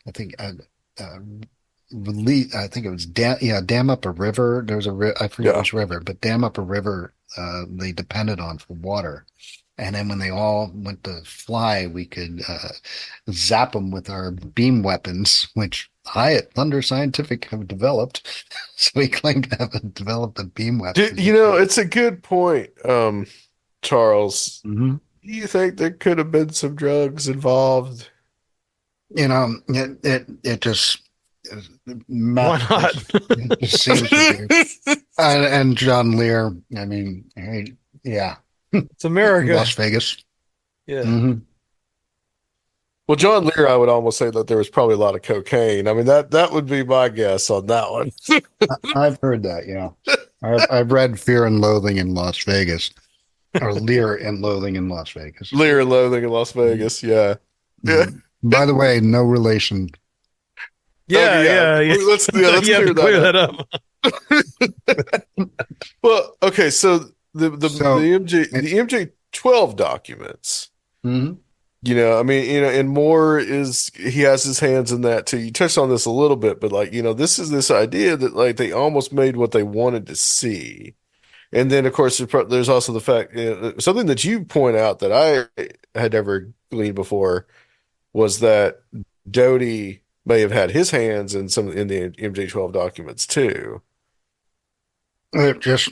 S3: I think, uh, release. I think it was dam up a river. There's I forget
S1: Yeah.
S3: which river, but dam up a river. They depended on for water. And then when they all went to fly, we could zap them with our beam weapons, which I at Thunder Scientific have developed. So we claim to have developed a beam weapon.
S1: It's a good point, Charles.
S3: Mhm.
S1: Do you think there could have been some drugs involved?
S3: It just
S2: Why
S3: meth
S2: not?
S3: it just seems to be. And John Lear, I mean, yeah,
S2: It's America.
S3: Las Vegas.
S2: Yeah.
S3: Hmm.
S1: Well, John Lear, I would almost say that there was probably a lot of cocaine. I mean, that would be my guess on that one.
S3: I've heard that, yeah. I've read Fear and Loathing in Las Vegas, or Lear and Loathing in Las Vegas.
S1: Lear and Loathing in Las Vegas. Yeah. Yeah.
S3: Mhm. By the way, no relation.
S2: Yeah,
S1: Okay, yeah.
S2: yeah, yeah.
S1: Let's
S2: You have
S1: clear
S2: to clear
S1: that
S2: that
S1: up.
S2: up.
S1: Well, okay, so
S3: So,
S1: the MJ 12 documents,
S3: mhm.
S1: I mean, and Moore is he has his hands in that too. You touched on this a little bit, but like, this is this idea that like they almost made what they wanted to see. And then of course there's also the fact, something that you point out that I had never gleaned before was that Doty may have had his hands in some in the MJ12 documents too.
S3: It just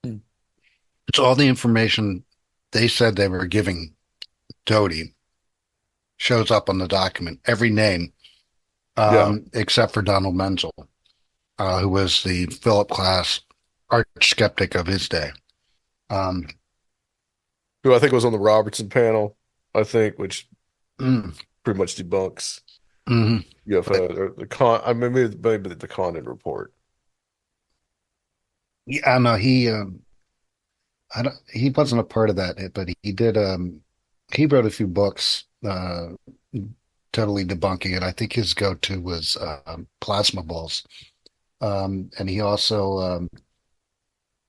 S3: it's all the information they said they were giving Doty shows up on the document. Every name,
S1: Yeah.
S3: except for Donald Menzel, who was the Philip Glass arch skeptic of his day. Um,
S1: Who I think was on the Robertson panel, I think, which
S3: mm,
S1: pretty much debunks
S3: mhm.
S1: UFO
S3: But
S1: or the con. I mean, maybe the Condon report.
S3: yeah, no, I don't, he wasn't a part of that, but he did. He wrote a few books, totally debunking it. I think his go-to was plasma balls, and he also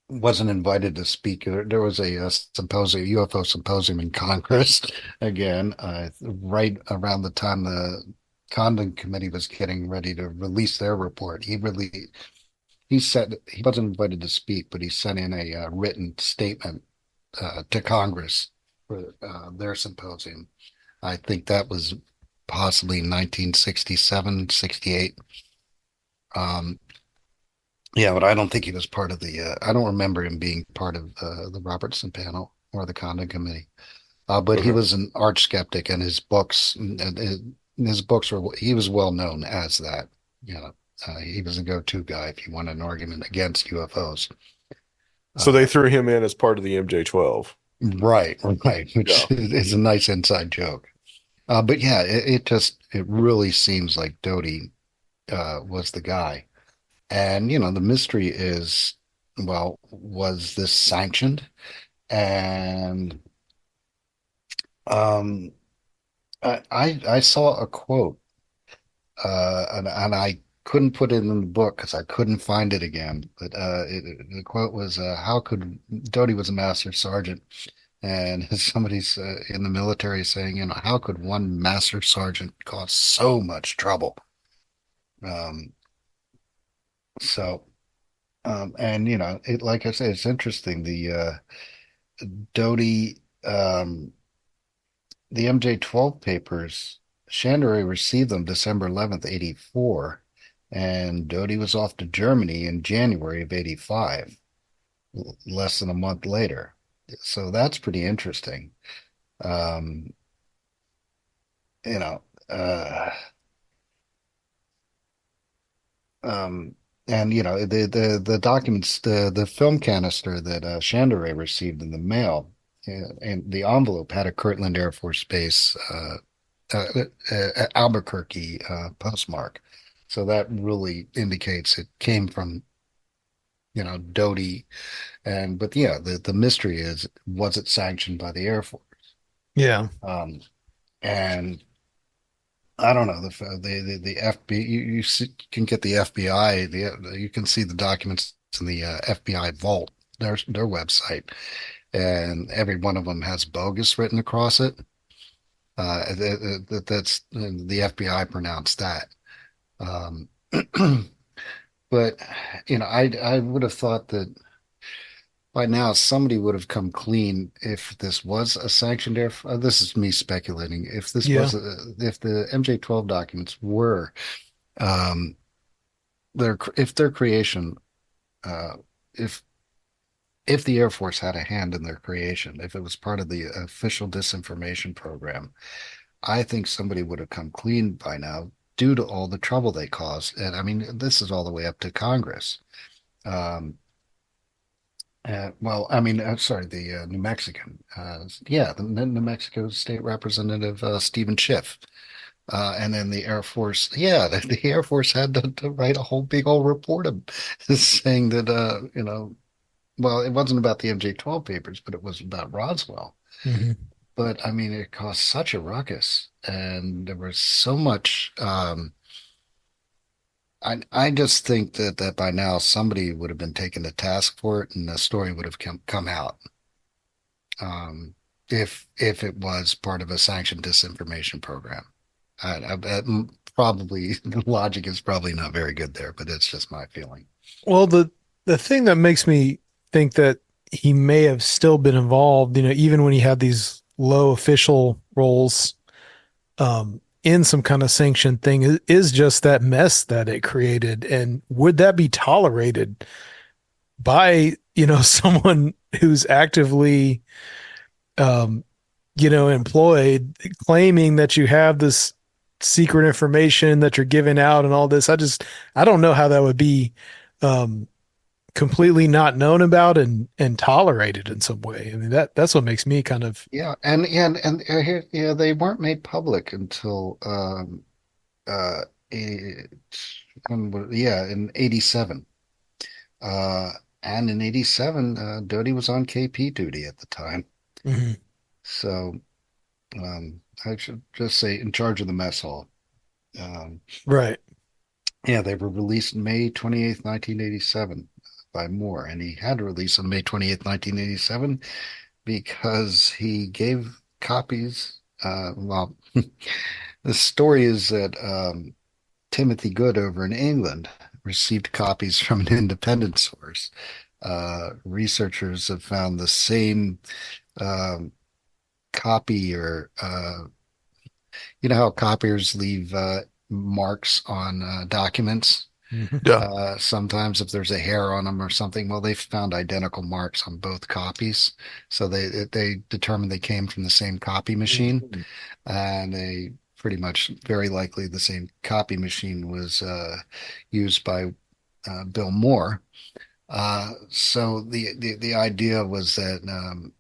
S3: wasn't invited to speak. There was a symposium, UFO symposium in Congress again, right around the time the Condon Committee was getting ready to release their report. He said he wasn't invited to speak, but he sent in a written statement to Congress for their symposium. I think that was possibly 1967, 68. Um, yeah, but I don't think he was part of I don't remember him being part of the Robertson panel or the Condon Committee. But he
S1: Okay.
S3: was an arch skeptic, and his books were, he was well known as that. You know, he was a go-to guy if you want an argument against UFOs.
S1: So they
S3: Uh,
S1: threw him in as part of the MJ12.
S3: right, right,
S1: Yeah.
S3: which is a nice inside joke. But yeah, it really seems like Doty was the guy. And, the mystery is, well, was this sanctioned? And um, I saw a quote, and I couldn't put it in the book because I couldn't find it again. But the quote was, "How could Doty was a master sergeant, and somebody's in the military saying, how could one master sergeant cause so much trouble?" Um, so, and like I said, it's interesting. Doty, the MJ12 papers, Chandray received them December 11th, 84, and Doty was off to Germany in January of 85, less than a month later. So that's pretty interesting. Um, you know, uh, um, and the documents, the film canister that Chandra received in the mail, and the envelope had a Kirtland Air Force Base, Albuquerque postmark. So that really indicates it came from, Doty. But yeah, the mystery is, was it sanctioned by the Air Force?
S2: Yeah.
S3: Um, and I don't know, the FBI, you can get the FBI, you can see the documents in the FBI vault, their website, and every one of them has bogus written across it. That's the FBI pronounced that. Um, but I would have thought that by now somebody would have come clean if this was a sanctioned air. This is me speculating.
S2: Yeah.
S3: If the MJ-12 documents were um, their creation, uh, if if the Air Force had a hand in their creation, if it was part of the official disinformation program, I think somebody would have come clean by now due to all the trouble they caused. And I mean, this is all the way up to Congress. Um, well, I mean, sorry, the New Mexican, yeah, the New Mexico State Representative Stephen Schiff, and then the Air Force, yeah, the Air Force had to write a whole big old report of, saying that, well, it wasn't about the MJ-12 papers, but it was about Roswell.
S2: Hmm.
S3: But I mean, it caused such a ruckus, and there was so much. I just think that by now somebody would have been taken to task for it, and the story would have come out. If it was part of a sanctioned disinformation program, probably the logic is probably not very good there, but it's just my feeling.
S2: Well, the thing that makes me think that he may have still been involved, even when he had these low official roles, in some kind of sanctioned thing is just that mess that it created. And would that be tolerated by, someone who's actively, um, employed, claiming that you have this secret information that you're giving out and all this? I don't know how that would be, um, completely not known about and tolerated in some way. I mean, that's what makes me kind of.
S3: Yeah, and here, yeah, they weren't made public until uh it, yeah, in 87. Uh and in 87, Doty was on KP duty at the time.
S2: Mhm.
S3: So I should just say in charge of the mess hall. Um
S2: Right.
S3: yeah, they were released May 28th, 1987 by Moore, and he had to release on May 28th, 1987 because he gave copies. Well, the story is that Timothy Good over in England received copies from an independent source. Researchers have found the same um, copy, or how copiers leave marks on documents.
S2: Mhm.
S1: Yeah.
S3: Sometimes if there's a hair on them or something, well, they found identical marks on both copies. So they determined they came from the same copy machine, and they pretty much very likely the same copy machine was used by Bill Moore. So the idea was that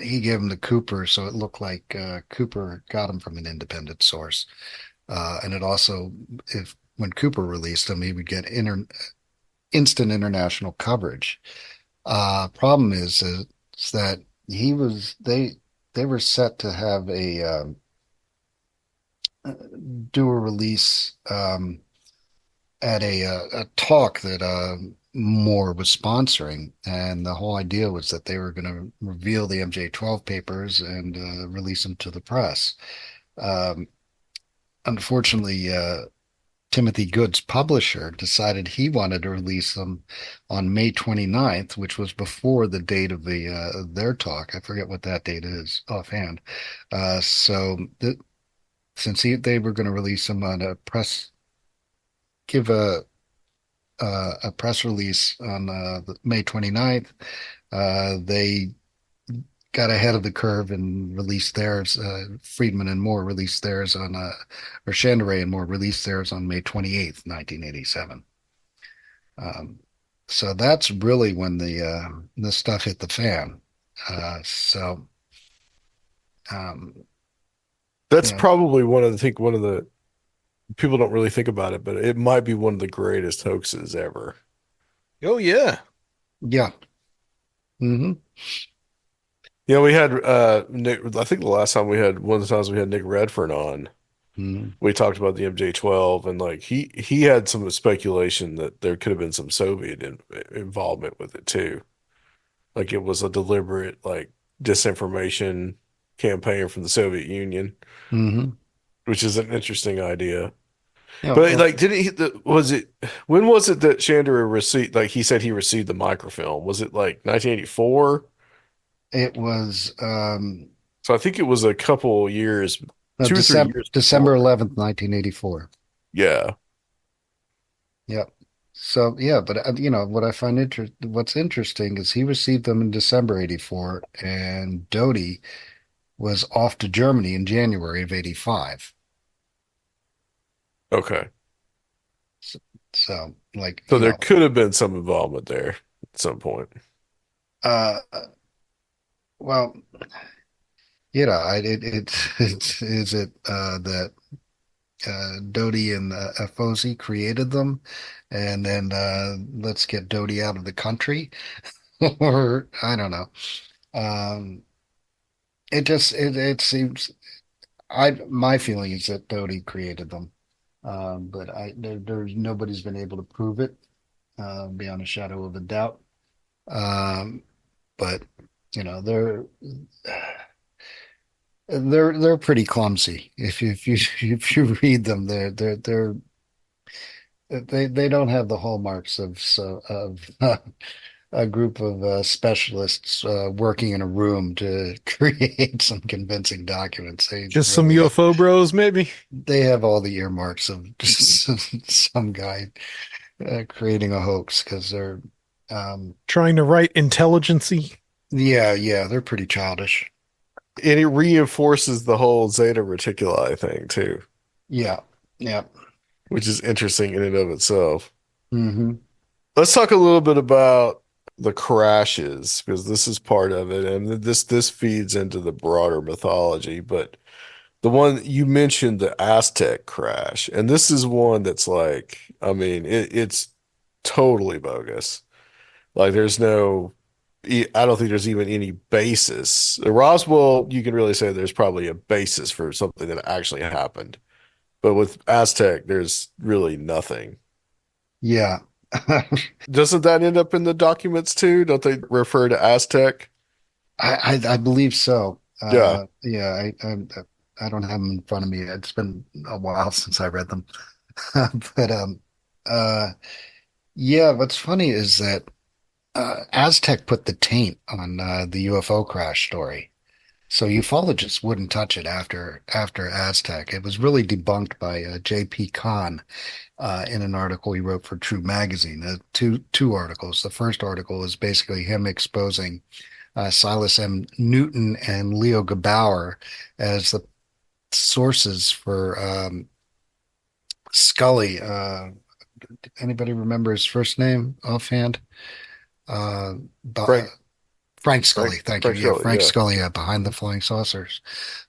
S3: he gave them to Cooper, so it looked like Cooper got them from an independent source. And it also, if when Cooper released them, he would get instant international coverage. Problem is that he was they were set to have a do a release at a talk that Moore was sponsoring, and the whole idea was that they were going to reveal the MJ-12 papers and release them to the press. Um, Unfortunately, Timothy Good's publisher decided he wanted to release them on May 29th, which was before the date of their talk. I forget what that date is offhand. So since they were going to release them on give a press release on May 29th, they got ahead of the curve and released theirs. Friedman and Moore released theirs on, or Chandray and Moore released theirs on May 28th, 1987. Um, so that's really when the stuff hit the fan. So
S1: That's
S3: yeah,
S1: probably I think one of the people don't really think about it, but it might be one of the greatest hoaxes ever.
S2: Oh yeah.
S3: yeah. Hmm.
S1: You know, we had Nick, I think the last time we had one of the times we had Nick Redfern on,
S3: Hmm.
S1: we talked about the MJ-12 and like he had some speculation that there could have been some Soviet involvement with it too. Like it was a deliberate like disinformation campaign from the Soviet Union,
S3: Hmm.
S1: which is an interesting idea.
S3: Yeah,
S1: But
S3: well,
S1: like, did he? Was it? When was it that Chandra received? Like he said, he received the microfilm. Was it like 1984?
S3: it was
S1: So I think it was a couple years,
S3: no,
S1: 2 or 3 years
S3: December
S1: before.
S3: 11th, 1984.
S1: Yeah.
S3: Yep. So yeah, but what I find what's interesting is he received them in December 84, and Doty was off to Germany in January of 85.
S1: Okay.
S3: So, so like,
S1: So there could have been some involvement there at some point.
S3: uh, well, it's is it that Doty and Afosi created them, and then let's get Doty out of the country, or I don't know. Um, it seems my feeling is that Doty created them, but there's nobody's been able to prove it beyond a shadow of a doubt. Um, but they're pretty clumsy. If you read them, they don't have the hallmarks of a group of specialists working in a room to create some convincing documents.
S2: Just some UFO bros, maybe
S3: They have all the earmarks of just some guy creating a hoax because um,
S2: trying to write intelligency.
S3: yeah, they're pretty childish.
S1: And it reinforces the whole Zeta Reticuli thing too,
S3: Yeah, yeah.
S1: which is interesting in and of itself.
S3: Hmm.
S1: Let's talk a little bit about the crashes because this is part of it, and this feeds into the broader mythology. But the one you mentioned, the Aztec crash, and this is one that's like, I mean, it's totally bogus. Like, I don't think there's even any basis. Roswell, you can really say there's probably a basis for something that actually happened, but with Aztec, there's really nothing.
S3: Yeah.
S1: Doesn't that end up in the documents too? Don't they refer to Aztec?
S3: I believe so.
S1: Yeah.
S3: Yeah, I don't have them in front of me. It's been a while since I read them. But uh yeah, what's funny is that Aztec put the taint on the UFO crash story. So ufologists wouldn't touch it after Aztec. It was really debunked by J.P. Kahn in an article he wrote for True Magazine. Two articles. The first article is basically him exposing Silas M. Newton and Leo Gebauer as the sources for Scully. Anybody remember his first name offhand? Uh,
S1: Frank,
S3: Frank
S1: Frank,
S3: Scully. Thank you.
S1: Frank
S3: Yeah,
S1: Shelley.
S3: Frank
S1: Yeah.
S3: Scully, Behind the Flying Saucers.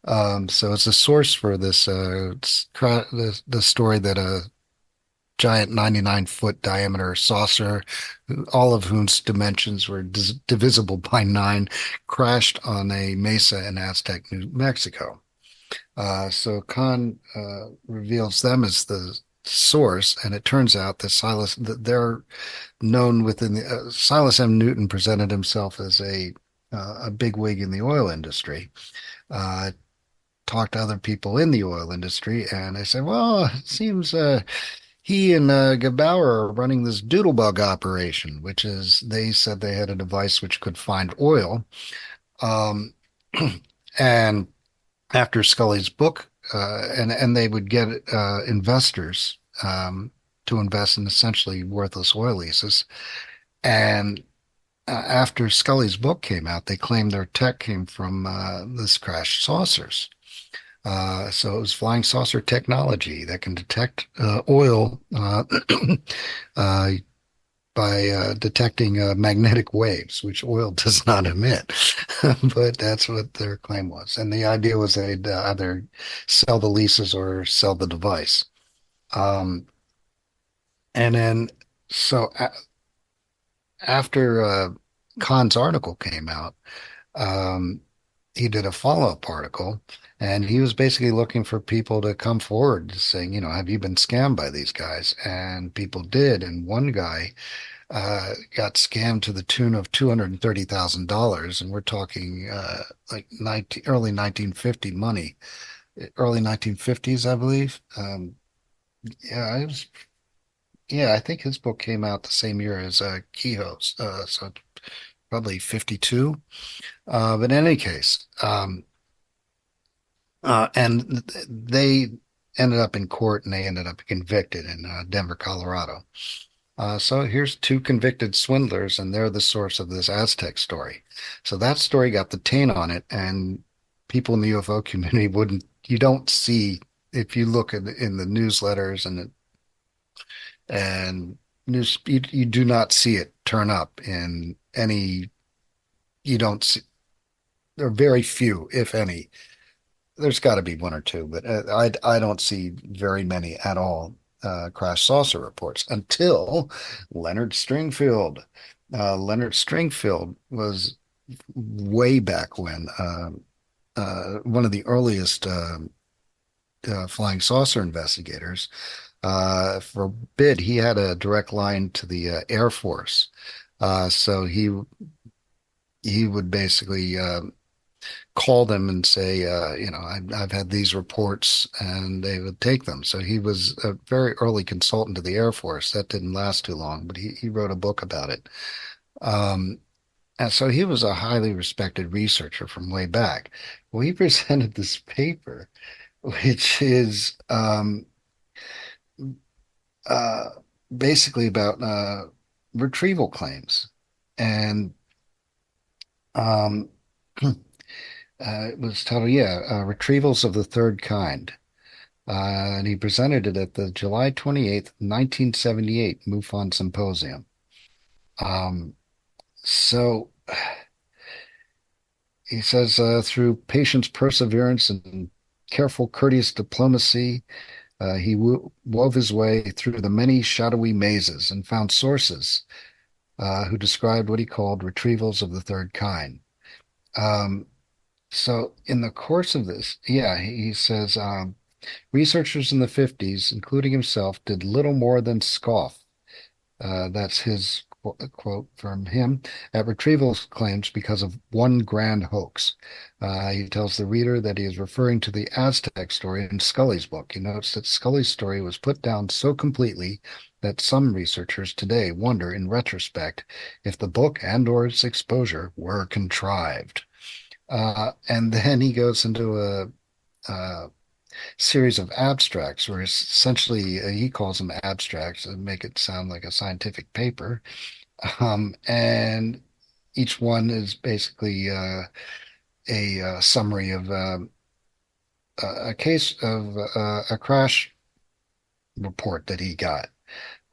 S3: So it's a source for this the story that a giant 99-foot diameter saucer, all of whose dimensions were divisible by nine, crashed on a mesa in Aztec, New Mexico. So Khan reveals them as the source, and it turns out that they're known within the Silas M. Newton presented himself as a bigwig in the oil industry. Uh, Talked to other people in the oil industry, and they said, "Well, it seems he and Gebauer are running this doodlebug operation, which is they said they had a device which could find oil." Um, and after Scully's book, and they would get investors to invest in essentially worthless oil leases. And after Scully's book came out, they claimed their tech came from this crashed saucers. So it was flying saucer technology that can detect oil uh, by detecting magnetic waves, which oil does not emit. But that's what their claim was. And the idea was they'd either sell the leases or sell the device. Um, and then, so after Khan's article came out, um, he did a follow-up article, and he was basically looking for people to come forward saying, have you been scammed by these guys? And people did. And one guy got scammed to the tune of $230,000, and we're talking like early 1950 money, early 1950s, I believe. Yeah, I think his book came out the same year as Kehoe's, so probably 52. But in any case, and they ended up in court and they ended up convicted in Denver, Colorado. So here's two convicted swindlers, and they're the source of this Aztec story. So that story got the taint on it, and people in the UFO community you don't see, if you look in the newsletters and news, you do not see it turn up in any, you don't see, there are very few, if any. There's got to be one or two, but I don't see very many at all crash saucer reports until Leonard Stringfield. Leonard Stringfield was way back when one of the earliest flying saucer investigators. For a bit, he had a direct line to the Air Force, so he would basically call them and say, I've had these reports, and they would take them. So he was a very early consultant to the Air Force. That didn't last too long, but he wrote a book about it. Um, and so he was a highly respected researcher from way back. Well, he presented this paper, which is uh, basically about retrieval claims. And um, it was titled, Retrievals of the Third Kind. And he presented it at the July 28th, 1978 MUFON Symposium. Um, so he says, through patience, perseverance, and careful, courteous diplomacy, he wove his way through the many shadowy mazes and found sources who described what he called retrievals of the third kind. Um, so in the course of this, he says, researchers in the 50s, including himself, did little more than scoff. That's his quote from him at retrieval claims because of one grand hoax. He tells the reader that he is referring to the Aztec story in Scully's book. He notes that Scully's story was put down so completely that some researchers today wonder, in retrospect, if the book and/or its exposure were contrived. And then he goes into a series of abstracts where essentially he calls them abstracts and make it sound like a scientific paper. And each one is basically a summary of a case of a crash report that he got.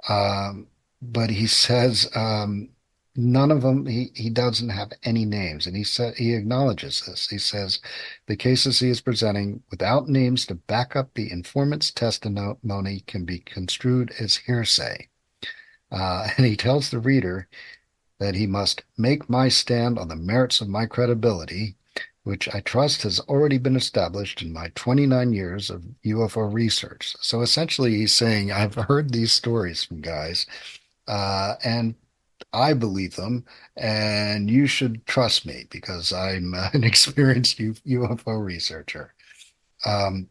S3: Um, but he says none of them, he doesn't have any names. And he acknowledges this. He says the cases he is presenting without names to back up the informant's testimony can be construed as hearsay. And he tells the reader that he must make my stand on the merits of my credibility, which I trust has already been established in my 29 years of UFO research. So essentially, he's saying, I've heard these stories from guys, and I believe them, and you should trust me because I'm an experienced UFO researcher. Um,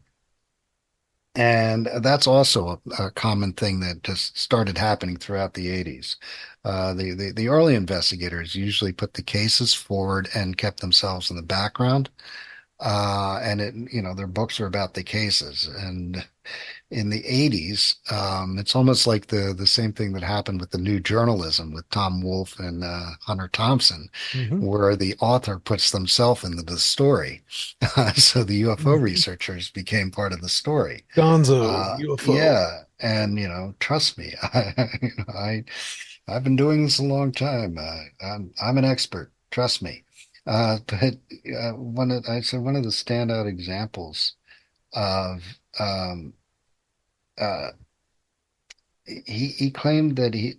S3: and that's also a common thing that just started happening throughout the 80s. The early investigators usually put the cases forward and kept themselves in the background. And their books are about the cases. And in the 80s. It's almost like the same thing that happened with the new journalism with Tom Wolfe and Hunter Thompson,
S2: Hmm.
S3: where the author puts themselves into the story. So the UFO researchers became part of the story.
S2: Gonzo, UFO.
S3: Yeah, and trust me, I've been doing this a long time. I'm an expert. Trust me. But one of the standout examples of uh, he claimed that he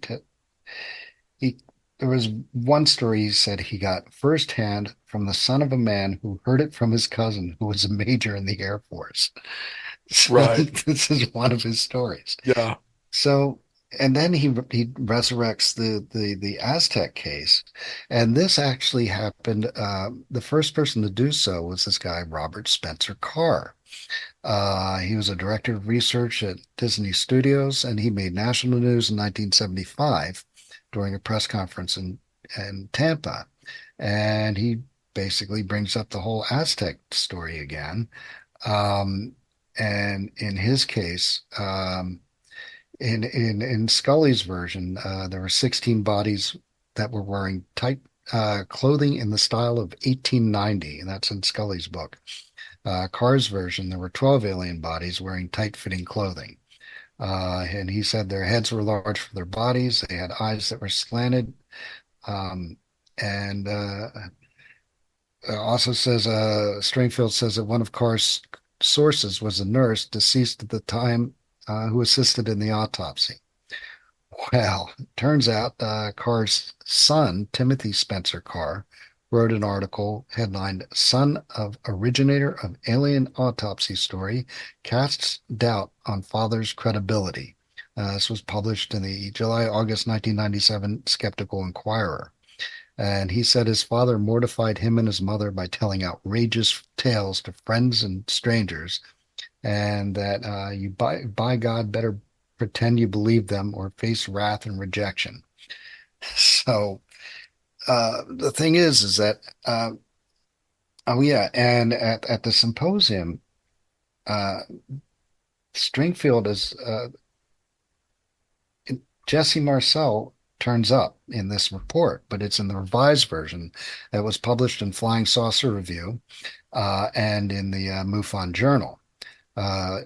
S3: there was one story he said he got firsthand from the son of a man who heard it from his cousin who was a major in the Air Force. So
S1: Right.
S3: this is one of his stories.
S1: Yeah.
S3: So, and then he resurrects the Aztec case, and this actually happened. The first person to do so was this guy Robert Spencer Carr. He was a director of research at Disney Studios, and he made national news in 1975 during a press conference in Tampa. And he basically brings up the whole Aztec story again. Um, and in his case, in Scully's version, there were 16 bodies that were wearing tight clothing in the style of 1890, and that's in Scully's book. Carr's version, there were 12 alien bodies wearing tight-fitting clothing. And he said their heads were large for their bodies. They had eyes that were slanted. Um, and also says, Stringfield says that one of Carr's sources was a nurse deceased at the time who assisted in the autopsy. Well, turns out Carr's son, Timothy Spencer Carr, wrote an article headlined Son of Originator of Alien Autopsy Story Casts Doubt on Father's Credibility. This was published in the July-August 1997 Skeptical Inquirer. And he said his father mortified him and his mother by telling outrageous tales to friends and strangers, and that you by God better pretend you believe them or face wrath and rejection. So the thing is that oh yeah, and at the symposium, uh, Stringfield is Jesse Marcel turns up in this report, but it's in the revised version that was published in Flying Saucer Review and in the MUFON Journal. Uh,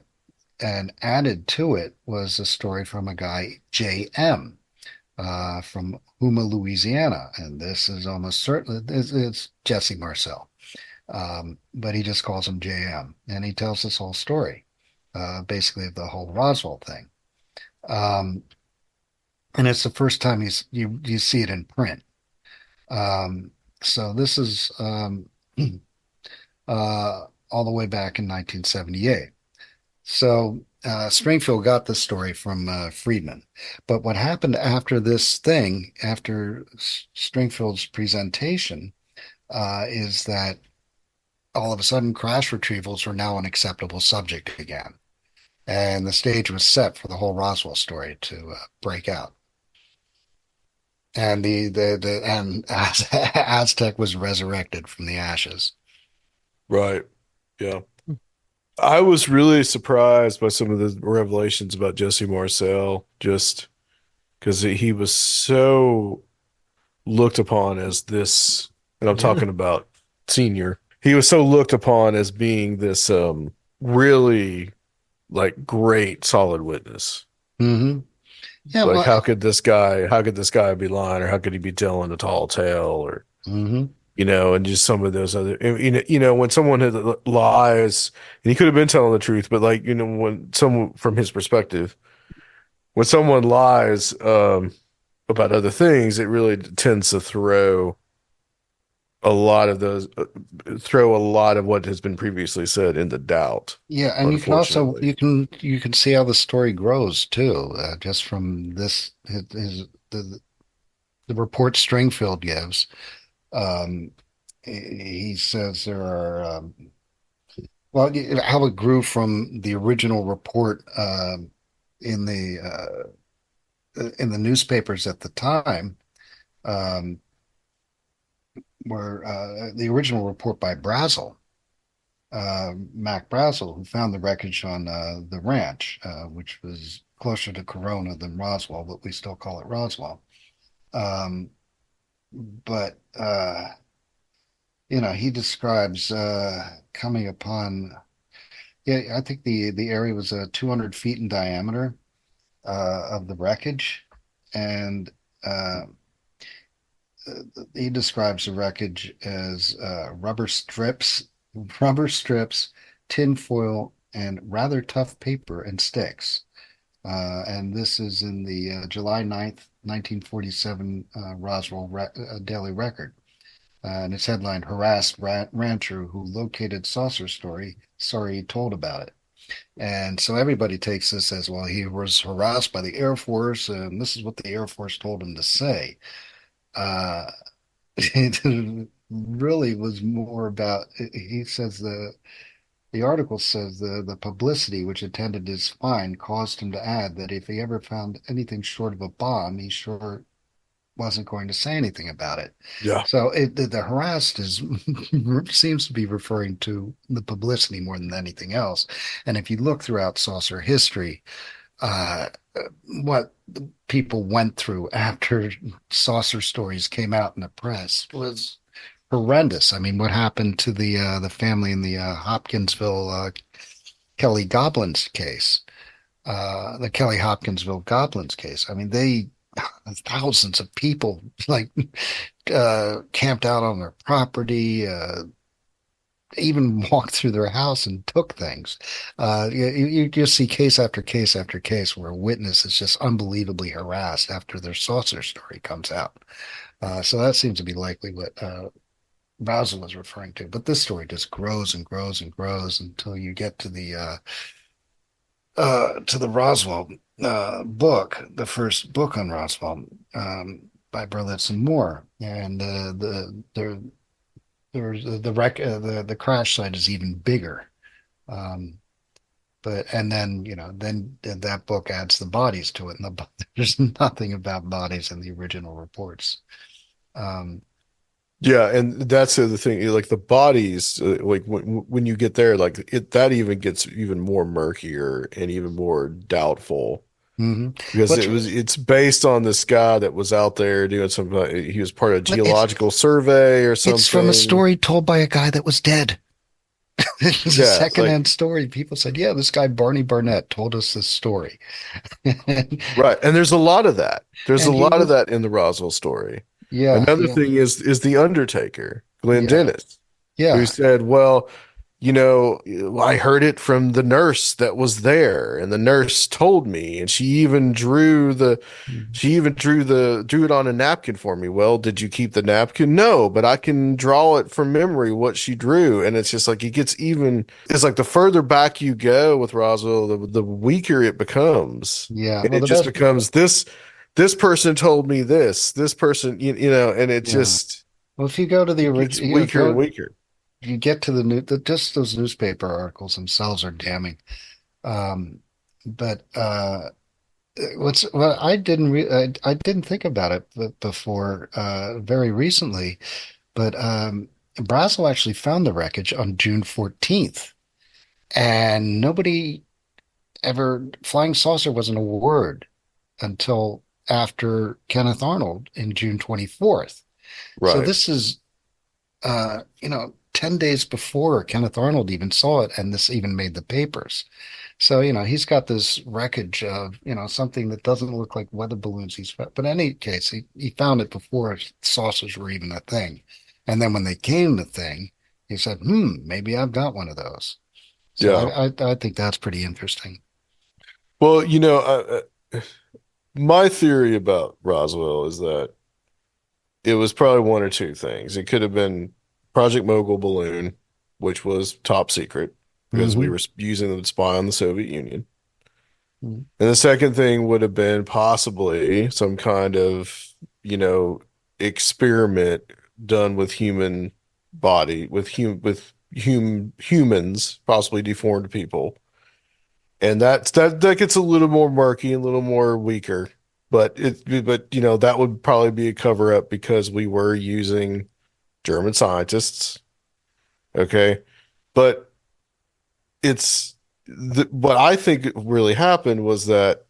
S3: and added to it was a story from a guy, J.M., from Houma, Louisiana. And this is almost certainly, it's Jesse Marcel. But he just calls him JM. And he tells this whole story, basically of the whole Roswell thing. Um, and it's the first time you see it in print. So this is all the way back in 1978. So Springfield got this story from Friedman. But what happened after this thing, after Stringfield's presentation, is that all of a sudden crash retrievals were now an acceptable subject again. And the stage was set for the whole Roswell story to break out. And and Aztec was resurrected from the ashes.
S1: Right. Yeah. I was really surprised by some of the revelations about Jesse Marcel, just because he was so looked upon as this, and I'm
S2: Yeah.
S1: talking about senior. He was so looked upon as being this really like great solid witness.
S3: Hmm. Yeah,
S1: Like
S3: well,
S1: how could this guy be lying, or how could he be telling a tall tale, or
S3: hmm
S1: and just some of those other, when someone lies, and he could have been telling the truth, but like, when someone, from his perspective, when someone lies about other things, it really tends to a lot of those, throw a lot of what has been previously said into doubt,
S3: yeah, and you can also
S1: unfortunately.
S3: you can see how the story grows too, just from this the report Stringfield gives. Um, he says there are well, how it grew from the original report in the newspapers at the time, um, where the original report by Brazel, Mac Brazel, who found the wreckage on the ranch, which was closer to Corona than Roswell, but we still call it Roswell. Um, but he describes coming upon. Yeah, I think the area was 200 feet in diameter of the wreckage, and he describes the wreckage as rubber strips, tin foil, and rather tough paper and sticks. And this is in the July 9th, 1947 Roswell Daily Record. And it's headlined Harassed Rancher Who Located Saucer Story. Sorry he told about it. And so everybody takes this as, well, he was harassed by the Air Force, and this is what the Air Force told him to say. It really was more about, he says the article says the publicity which attended his find caused him to add that if he ever found anything short of a bomb, he sure wasn't going to say anything about it.
S1: Yeah.
S3: So the harassed is seems to be referring to the publicity more than anything else. And if you look throughout saucer history, uh, what people went through after saucer stories came out in the press was horrendous. I mean, what happened to the family in the Hopkinsville Kelly Goblins case, the Kelly Hopkinsville Goblins case? I mean, they thousands of people like camped out on their property, even walked through their house and took things. You just see case after case after case where a witness is just unbelievably harassed after their saucer story comes out. So that seems to be likely what Basil was referring to. But this story just grows and grows and grows until you get to the Roswell book, the first book on Roswell, by Berlitz and Moore, and the crash site is even bigger. But and then then that book adds the bodies to it, and there's nothing about bodies in the original reports.
S1: Yeah, and that's the other thing. Like the bodies, like when you get there, like that even gets even more murkier and even more doubtful
S3: hmm
S1: because
S3: But
S1: it's based on this guy that was out there doing some. He was part of a
S3: but it's
S1: geological survey or
S3: it's from a
S1: something.
S3: story told by a guy that was dead. It's a
S1: Yeah, it's like
S3: secondhand story. People said, "Yeah, this guy Barney Barnett told us this story," and,
S1: right, and there's a lot of that. There's a
S3: and he
S1: lot of
S3: was,
S1: that in the Roswell story.
S3: yeah,
S1: Another
S3: yeah,
S1: thing is the Undertaker, Glenn
S3: yeah,
S1: Dennis, who
S3: yeah.
S1: said, "Well, I heard it from the nurse that was there, and the nurse told me, and
S3: Mhm.
S1: she even drew it on a napkin for me. Well, did you keep the napkin? No, but I can draw it from memory what she drew." And it's just like it's like the further back you go with Roswell, the weaker it becomes.
S3: Yeah.
S1: And
S3: Well,
S1: it
S3: the
S1: just
S3: best,
S1: becomes this person told me this person, and it
S3: yeah.
S1: just
S3: Well, if you go to the
S1: it gets
S3: original,
S1: weaker and weaker.
S3: you get to just those newspaper articles themselves are damning. Um, but what I didn't think about it before very recently, but Brazel actually found the wreckage on June 14th, and nobody ever flying saucer wasn't a word until after Kenneth Arnold in June 24th. So
S1: Right.
S3: this is 10 days before Kenneth Arnold even saw it, and this even made the papers. So, he's got this wreckage of, something that doesn't look like weather balloons he's found. But in any case, he found it before saucers were even a thing. And then when they came a thing, he said, maybe I've got one of those. So
S1: Yeah.
S3: I think that's pretty interesting.
S1: Well, my theory about Roswell is that it was probably one or two things. It could have been Project Mogul balloon, which was top secret because we
S3: hmm
S1: were using them to spy on the Soviet Union. And the second thing would have been possibly some kind of, experiment done with human body, with humans, possibly deformed people. And that gets a little more murky, a little more weaker. But that would probably be a cover up because we were using German scientists. Okay. But what I think really happened was that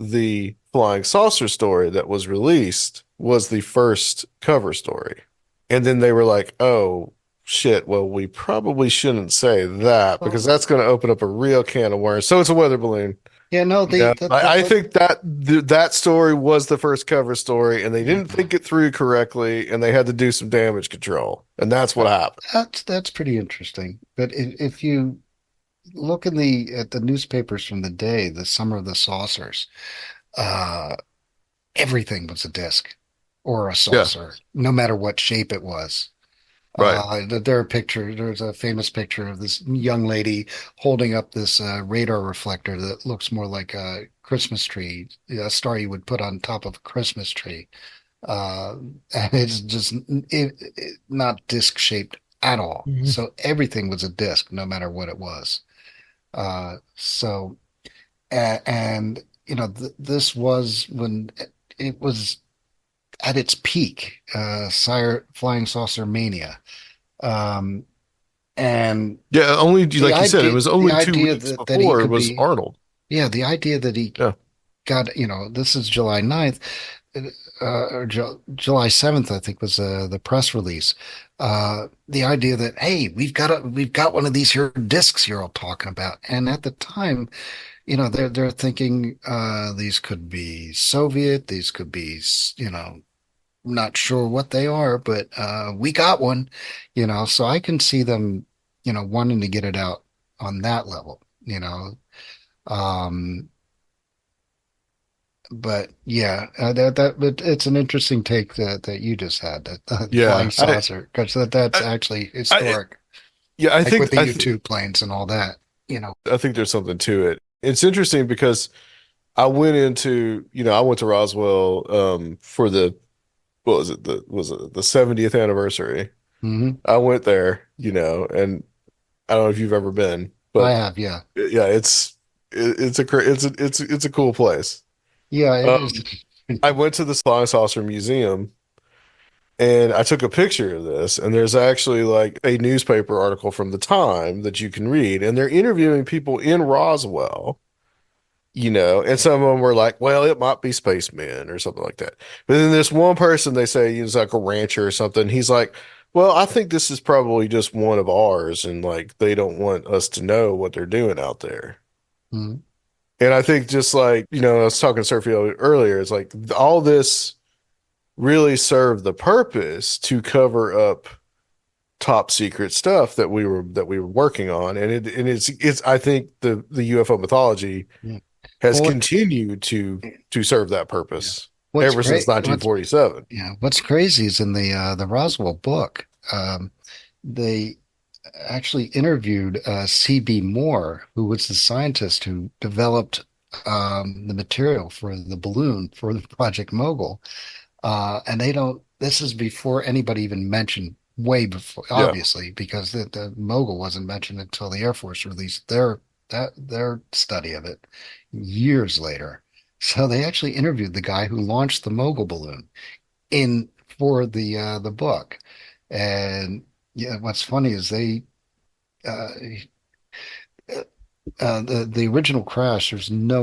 S1: the flying saucer story that was released was the first cover story. And then they were like, oh shit, well, we probably shouldn't say that
S3: Well,
S1: because that's going to open up a real can of worms. So it's a weather balloon.
S3: yeah, no,
S1: Yeah, I think that that story was the first cover story, and they didn't think it through correctly, and they had to do some damage control, and that's what happened.
S3: that's pretty interesting. But if you look in the at the newspapers from the day, the Summer of the Saucers, uh, everything was a disc or a
S1: Yeah,
S3: saucer, no matter what shape it was.
S1: right.
S3: There's a famous picture of this young lady holding up this radar reflector that looks more like a Christmas tree, a star you would put on top of a Christmas tree. And it's just not disc shaped at all.
S2: Mhm.
S3: So everything was a disc, no matter what it was. So, and you know, this was when it was at its peak, flying saucer mania. Um, and
S1: Yeah, only like you said, it was
S3: the
S1: only two
S3: idea
S1: weeks
S3: that he
S1: before it
S3: could
S1: was
S3: be,
S1: Arnold.
S3: yeah, the idea that he
S1: Yeah,
S3: got, this is July 9th, or July 7th, I think was the press release. The idea that, hey, we've got one of these here discs you're all talking about. And at the time, they're thinking these could be Soviet, these could be, not sure what they are, but we got one, so I can see them, wanting to get it out on that level, you know. Um, but yeah, but it's an interesting take that you just had, that the flying
S1: yeah.
S3: saucer, because that's
S1: I,
S3: actually
S1: I
S3: historic,
S1: yeah,
S3: like with the U-2 planes and all that,
S1: I think there's something to it. It's interesting because I went into, I went to Roswell for the what was it the 70th anniversary.
S3: hmm
S1: I went there, and I don't know if you've ever been,
S3: I
S1: but
S3: have, yeah.
S1: yeah, it's a cool place.
S3: Yeah, it is.
S1: Um, I went to the Flying Saucer Museum and I took a picture of this, and there's actually like a newspaper article from the time that you can read, and they're interviewing people in Roswell, and some of them were like, well, it might be spacemen or something like that. But then this one person, they say he's like a rancher or something. He's like, well, I think this is probably just one of ours, and like they don't want us to know what they're doing out there.
S3: Mhm.
S1: And I think just like, I was talking to Sergio earlier, it's like all this really served the purpose to cover up top secret stuff that we were working on. And it's I think the UFO mythology
S3: Yeah.
S1: has
S3: Well,
S1: continued to serve that
S3: yeah.
S1: purpose
S3: What's
S1: ever since
S3: great, what's
S1: 1947.
S3: Yeah, what's crazy is in the Roswell book, they actually interviewed C.B. Moore, who was the scientist who developed the material for the balloon for the Project Mogul. And they don't. This is before anybody even mentioned. Way before,
S1: Yeah.
S3: obviously, because the Mogul wasn't mentioned until the Air Force released their study of it years later. So they actually interviewed the guy who launched the Mogul balloon in for the book. And yeah, what's funny is uh, the original crash. There's no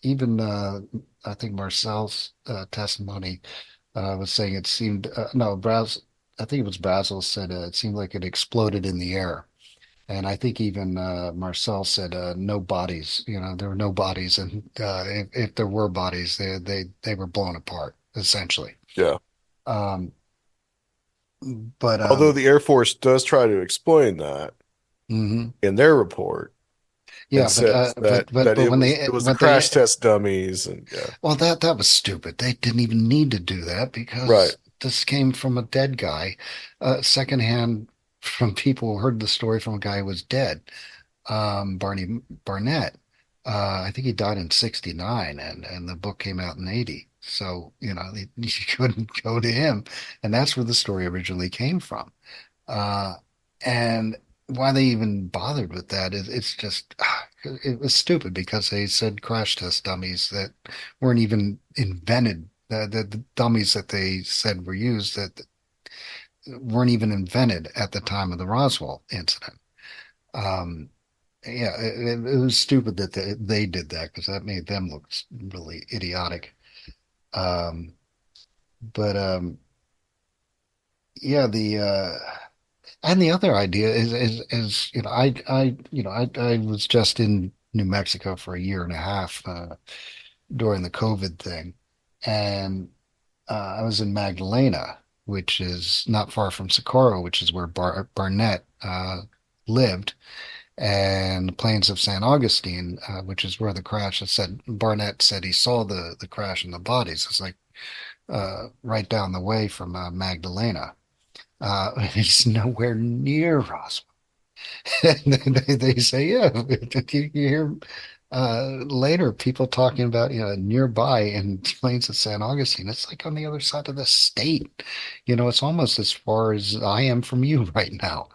S3: even I think Marcel's testimony was saying it seemed no Braz. I think it was Basil said it seemed like it exploded in the air. And I think even Marcel said no bodies. There were no bodies, and if there were bodies, they were blown apart essentially.
S1: Yeah.
S3: Um, but
S1: Although the Air Force does try to explain that
S3: mhm.
S1: in their report and
S3: Yeah,
S1: says that
S3: but
S1: it
S3: when
S1: was
S3: they
S1: it was the
S3: when
S1: crash
S3: they
S1: test dummies and yeah.
S3: well, that was stupid. They didn't even need to do that
S1: Right.
S3: because this came from a dead guy, secondhand from people who heard the story from a guy who was dead, Barney Barnett. I think he died in '69, and the book came out in '80. So, you couldn't go to him, and that's where the story originally came from. Uh, and why they even bothered with that is it's just it was stupid because they said crash test dummies that weren't even invented. The dummies that they said were used that weren't even invented at the time of the Roswell incident. Um, yeah, it was stupid that they did that because that made them look really idiotic. Um, but yeah, and the other idea is I was just in New Mexico for a year and a half during the COVID thing, and I was in Magdalena, which is not far from Socorro, which is where Barnett lived, and the plains of San Augustine, which is where the crash. It said Barnett said he saw the crash and the bodies. It's like right down the way from Magdalena. It's nowhere near Roswell. And they say, yeah, you hear later people talking about, nearby in plains of San Augustine. It's like on the other side of the state. It's almost as far as I am from you right now.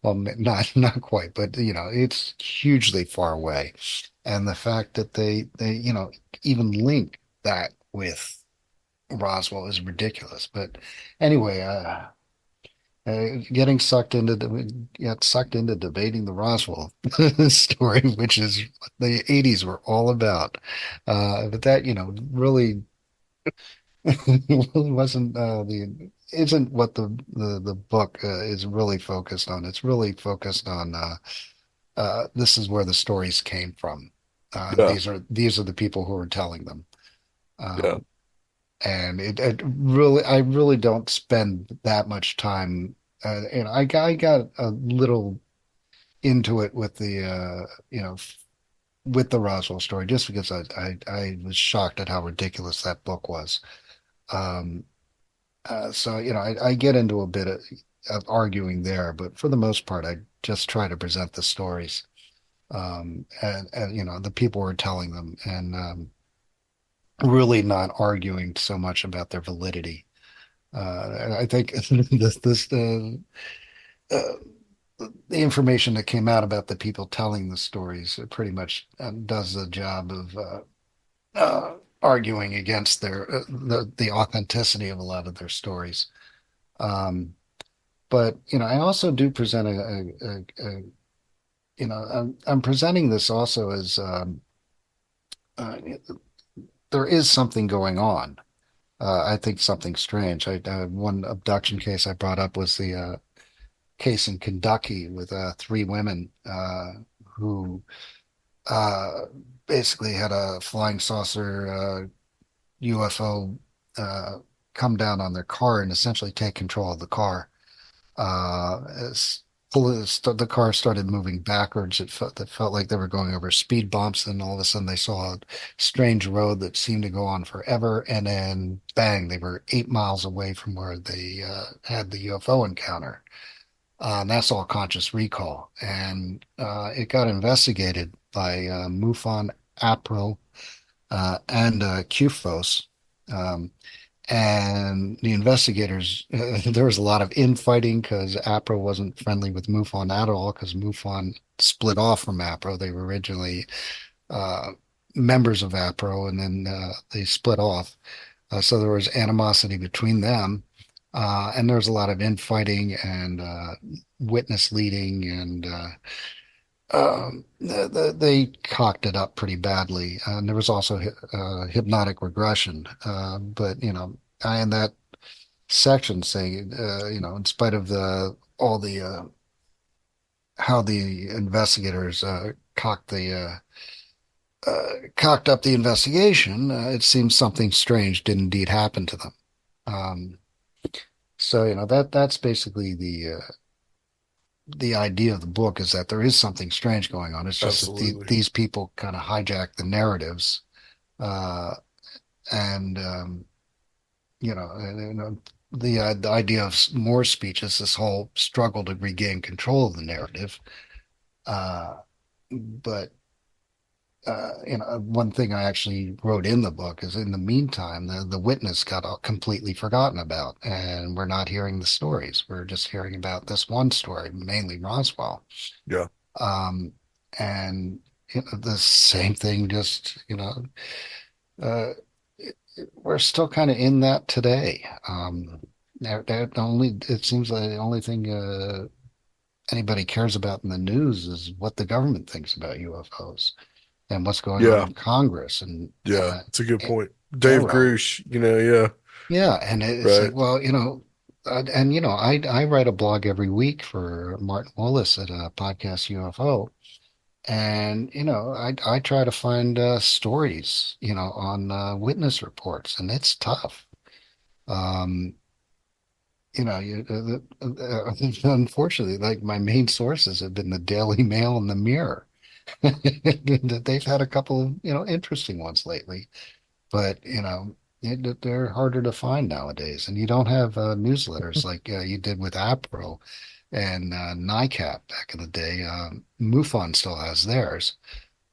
S3: Well, not quite, but it's hugely far away. And the fact that they even link that with Roswell is ridiculous. But anyway, getting sucked into got sucked into debating the Roswell story, which is what the '80s were all about. But that, really, really wasn't the isn't what the book is really focused on. It's really focused on this is where the stories came from.
S1: Yeah,
S3: These are the people who are telling them.
S1: yeah,
S3: Um, and I really don't spend that much time. I got a little into it with with the Roswell story just because I was shocked at how ridiculous that book was. Um, so I get into a bit of arguing there, but for the most part, I just try to present the stories, and the people who are telling them, and really not arguing so much about their validity. And I think uh, the information that came out about the people telling the stories pretty much does the job of arguing against the authenticity of a lot of their stories. Um, but I also do present I'm presenting this also as uh, there is something going on. I think something strange. One abduction case I brought up was the case in Kentucky with three women who uh, basically had a flying saucer UFO come down on their car and essentially take control of the car. As the car started moving backwards, it felt like they were going over speed bumps. And all of a sudden, they saw a strange road that seemed to go on forever. And then, bang! They were 8 miles away from where they had the UFO encounter. And that's all conscious recall. And it got investigated by MUFON, APRO, and QFOS. Um, and the investigators, there was a lot of infighting because APRO wasn't friendly with MUFON at all because MUFON split off from APRO. They were originally uh, members of APRO and then they split off. So there was animosity between them. And there was a lot of infighting and witness leading, and they cocked it up pretty badly. And there was also hypnotic regression. But I in that section saying, in spite of the all the how the investigators cocked up the investigation, it seems something strange did indeed happen to them. Um, so that's basically the idea of the book is that there is something strange going on. It's just that
S1: absolutely.
S3: these people kind of hijack the narratives, uh, and the idea of more speech is this whole struggle to regain control of the narrative. Uh, but one thing I actually wrote in the book is in the meantime, the witness got all completely forgotten about, and we're not hearing the stories. We're just hearing about this one story, mainly Roswell.
S1: Yeah,
S3: Um, and the same thing, just, uh, we're still kind of in that today. It seems like the only thing anybody cares about in the news is what the government thinks about UFOs and what's going on
S1: Yeah.
S3: in Congress and
S1: Yeah. It's a good
S3: A-
S1: point. Dave
S3: Arrow.
S1: Grush, yeah.
S3: Yeah, and it's like,
S1: Right.
S3: well, and I write a blog every week for Martin Willis at Podcast UFO, and I try to find stories, on witness reports, and it's tough. Um, unfortunately, like my main sources have been the Daily Mail and the Mirror. They've had a couple of, interesting ones lately, but they're harder to find nowadays. And you don't have newsletters like you did with APRO and NICAP back in the day. MUFON still has theirs,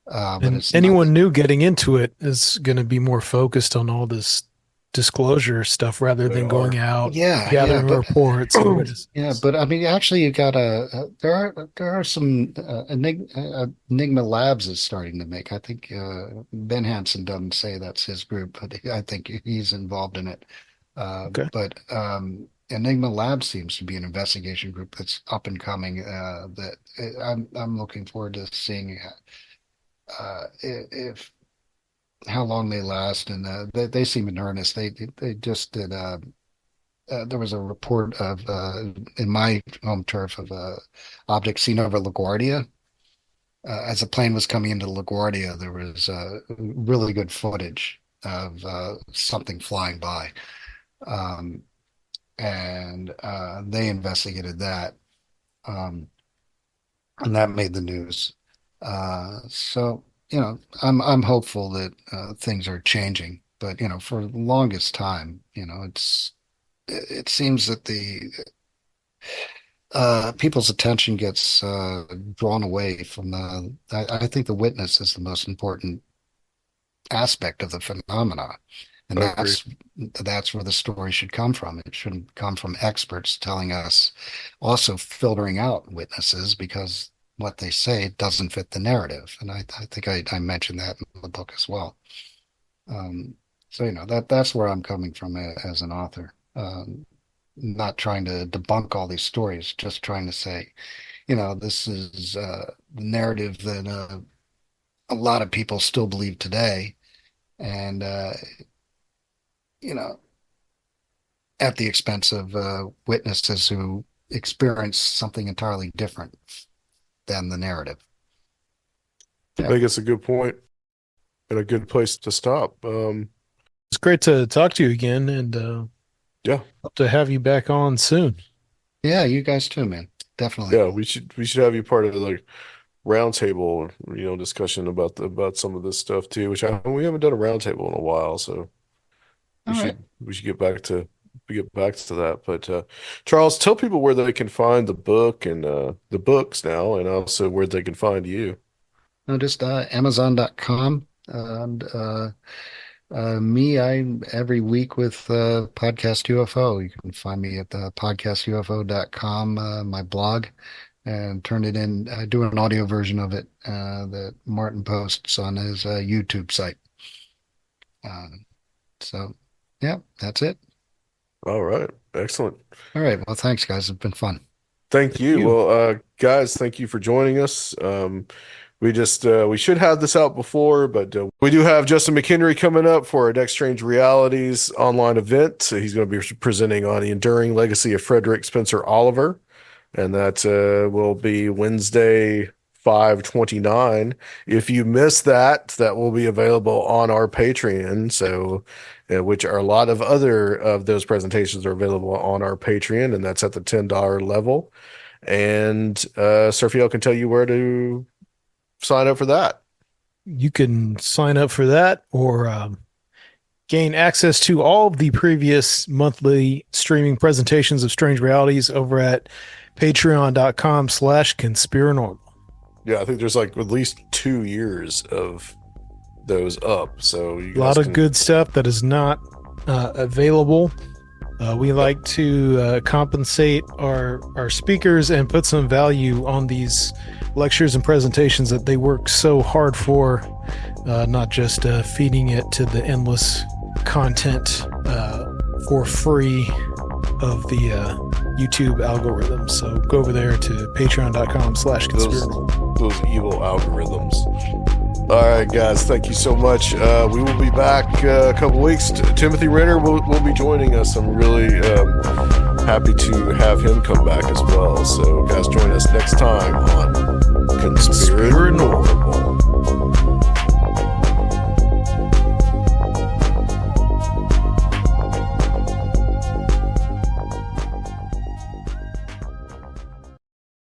S3: but
S2: And
S3: it's not.
S2: anyone new getting into it is going to be more focused on all this disclosure stuff rather
S1: They
S2: than going
S1: are.
S2: out
S3: Yeah, yeah,
S2: gathering reports and
S3: yeah,
S2: witnesses.
S3: but I mean, actually, you got there are some Enigma Labs is starting to make. I think Ben Hansen doesn't say that's his group, but I think he's involved in it.
S2: Okay.
S3: But Enigma Labs seems to be an investigation group that's up and coming. That I'm looking forward to seeing if how long they last, and they seem in earnest. They just did. There was a report of in my home turf of object seen over LaGuardia. As a plane was coming into LaGuardia, there was really good footage of something flying by, um, and they investigated that, um, and that made the news. So I'm hopeful that things are changing, but for the longest time, it seems that the people's attention gets drawn away from the. I think the witness is the most important aspect of the phenomena, and
S1: I agree.
S3: that's where the story should come from. It shouldn't come from experts telling us, also filtering out witnesses because what they say doesn't fit the narrative. And I think I mentioned that in the book as well. Um, so that's where I'm coming from as an author. Not trying to debunk all these stories, just trying to say, this is the narrative that a lot of people still believe today, and you know, at the expense of witnesses who experience something entirely different than the narrative.
S1: I think it's a good point and a good place to stop.
S2: It's great to talk to you again and
S1: Yeah.
S2: hope to have you back on soon.
S3: Yeah, you guys too, man. Definitely.
S1: Yeah, we should have you part of the like roundtable, discussion about some of this stuff too, which we haven't done a roundtable in a while, so we
S3: All right.
S1: should we should get back to that. But Charles, tell people where they can find the book and the books now, and also where they can find you.
S3: No, just Amazon.com and me, I'm every week with Podcast UFO. You can find me at the podcastufo.com, my blog, and turn it in. I do an audio version of it that Martin posts on his YouTube site. So, yeah, that's it.
S1: All right, excellent.
S3: All right. Well, thanks, guys. It's been fun.
S1: Thank
S2: Thank
S1: you.
S2: you.
S1: Well, guys, thank you for joining us. We should have this out before, but we do have Justin McHenry coming up for our Next Strange Realities online event. So he's going to be presenting on the enduring legacy of Frederick Spencer Oliver, and that will be Wednesday, 5/29. If you missed that, that will be available on our Patreon. So, which are a lot of other of those presentations are available on our Patreon, and that's at the $10 level. And Serfiel can tell you where to sign up for that.
S2: You can sign up for that or gain access to all of the previous monthly streaming presentations of Strange Realities over at patreon.com/conspirinormal.
S1: Yeah, I think there's like at least 2 years of those up. So you
S2: A lot
S1: guys
S2: of
S1: can.
S2: good stuff that is not available. We like to compensate our speakers and put some value on these lectures and presentations that they work so hard for, not just feeding it to the endless content for free of the YouTube algorithms. So go over there to patreon.com/conspirinormal.
S1: Those evil algorithms. All right, guys, thank you so much. We will be back a couple weeks. Timothy Renner will be joining us. I'm really happy to have him come back as well. So, guys, join us next time on Conspirinormal.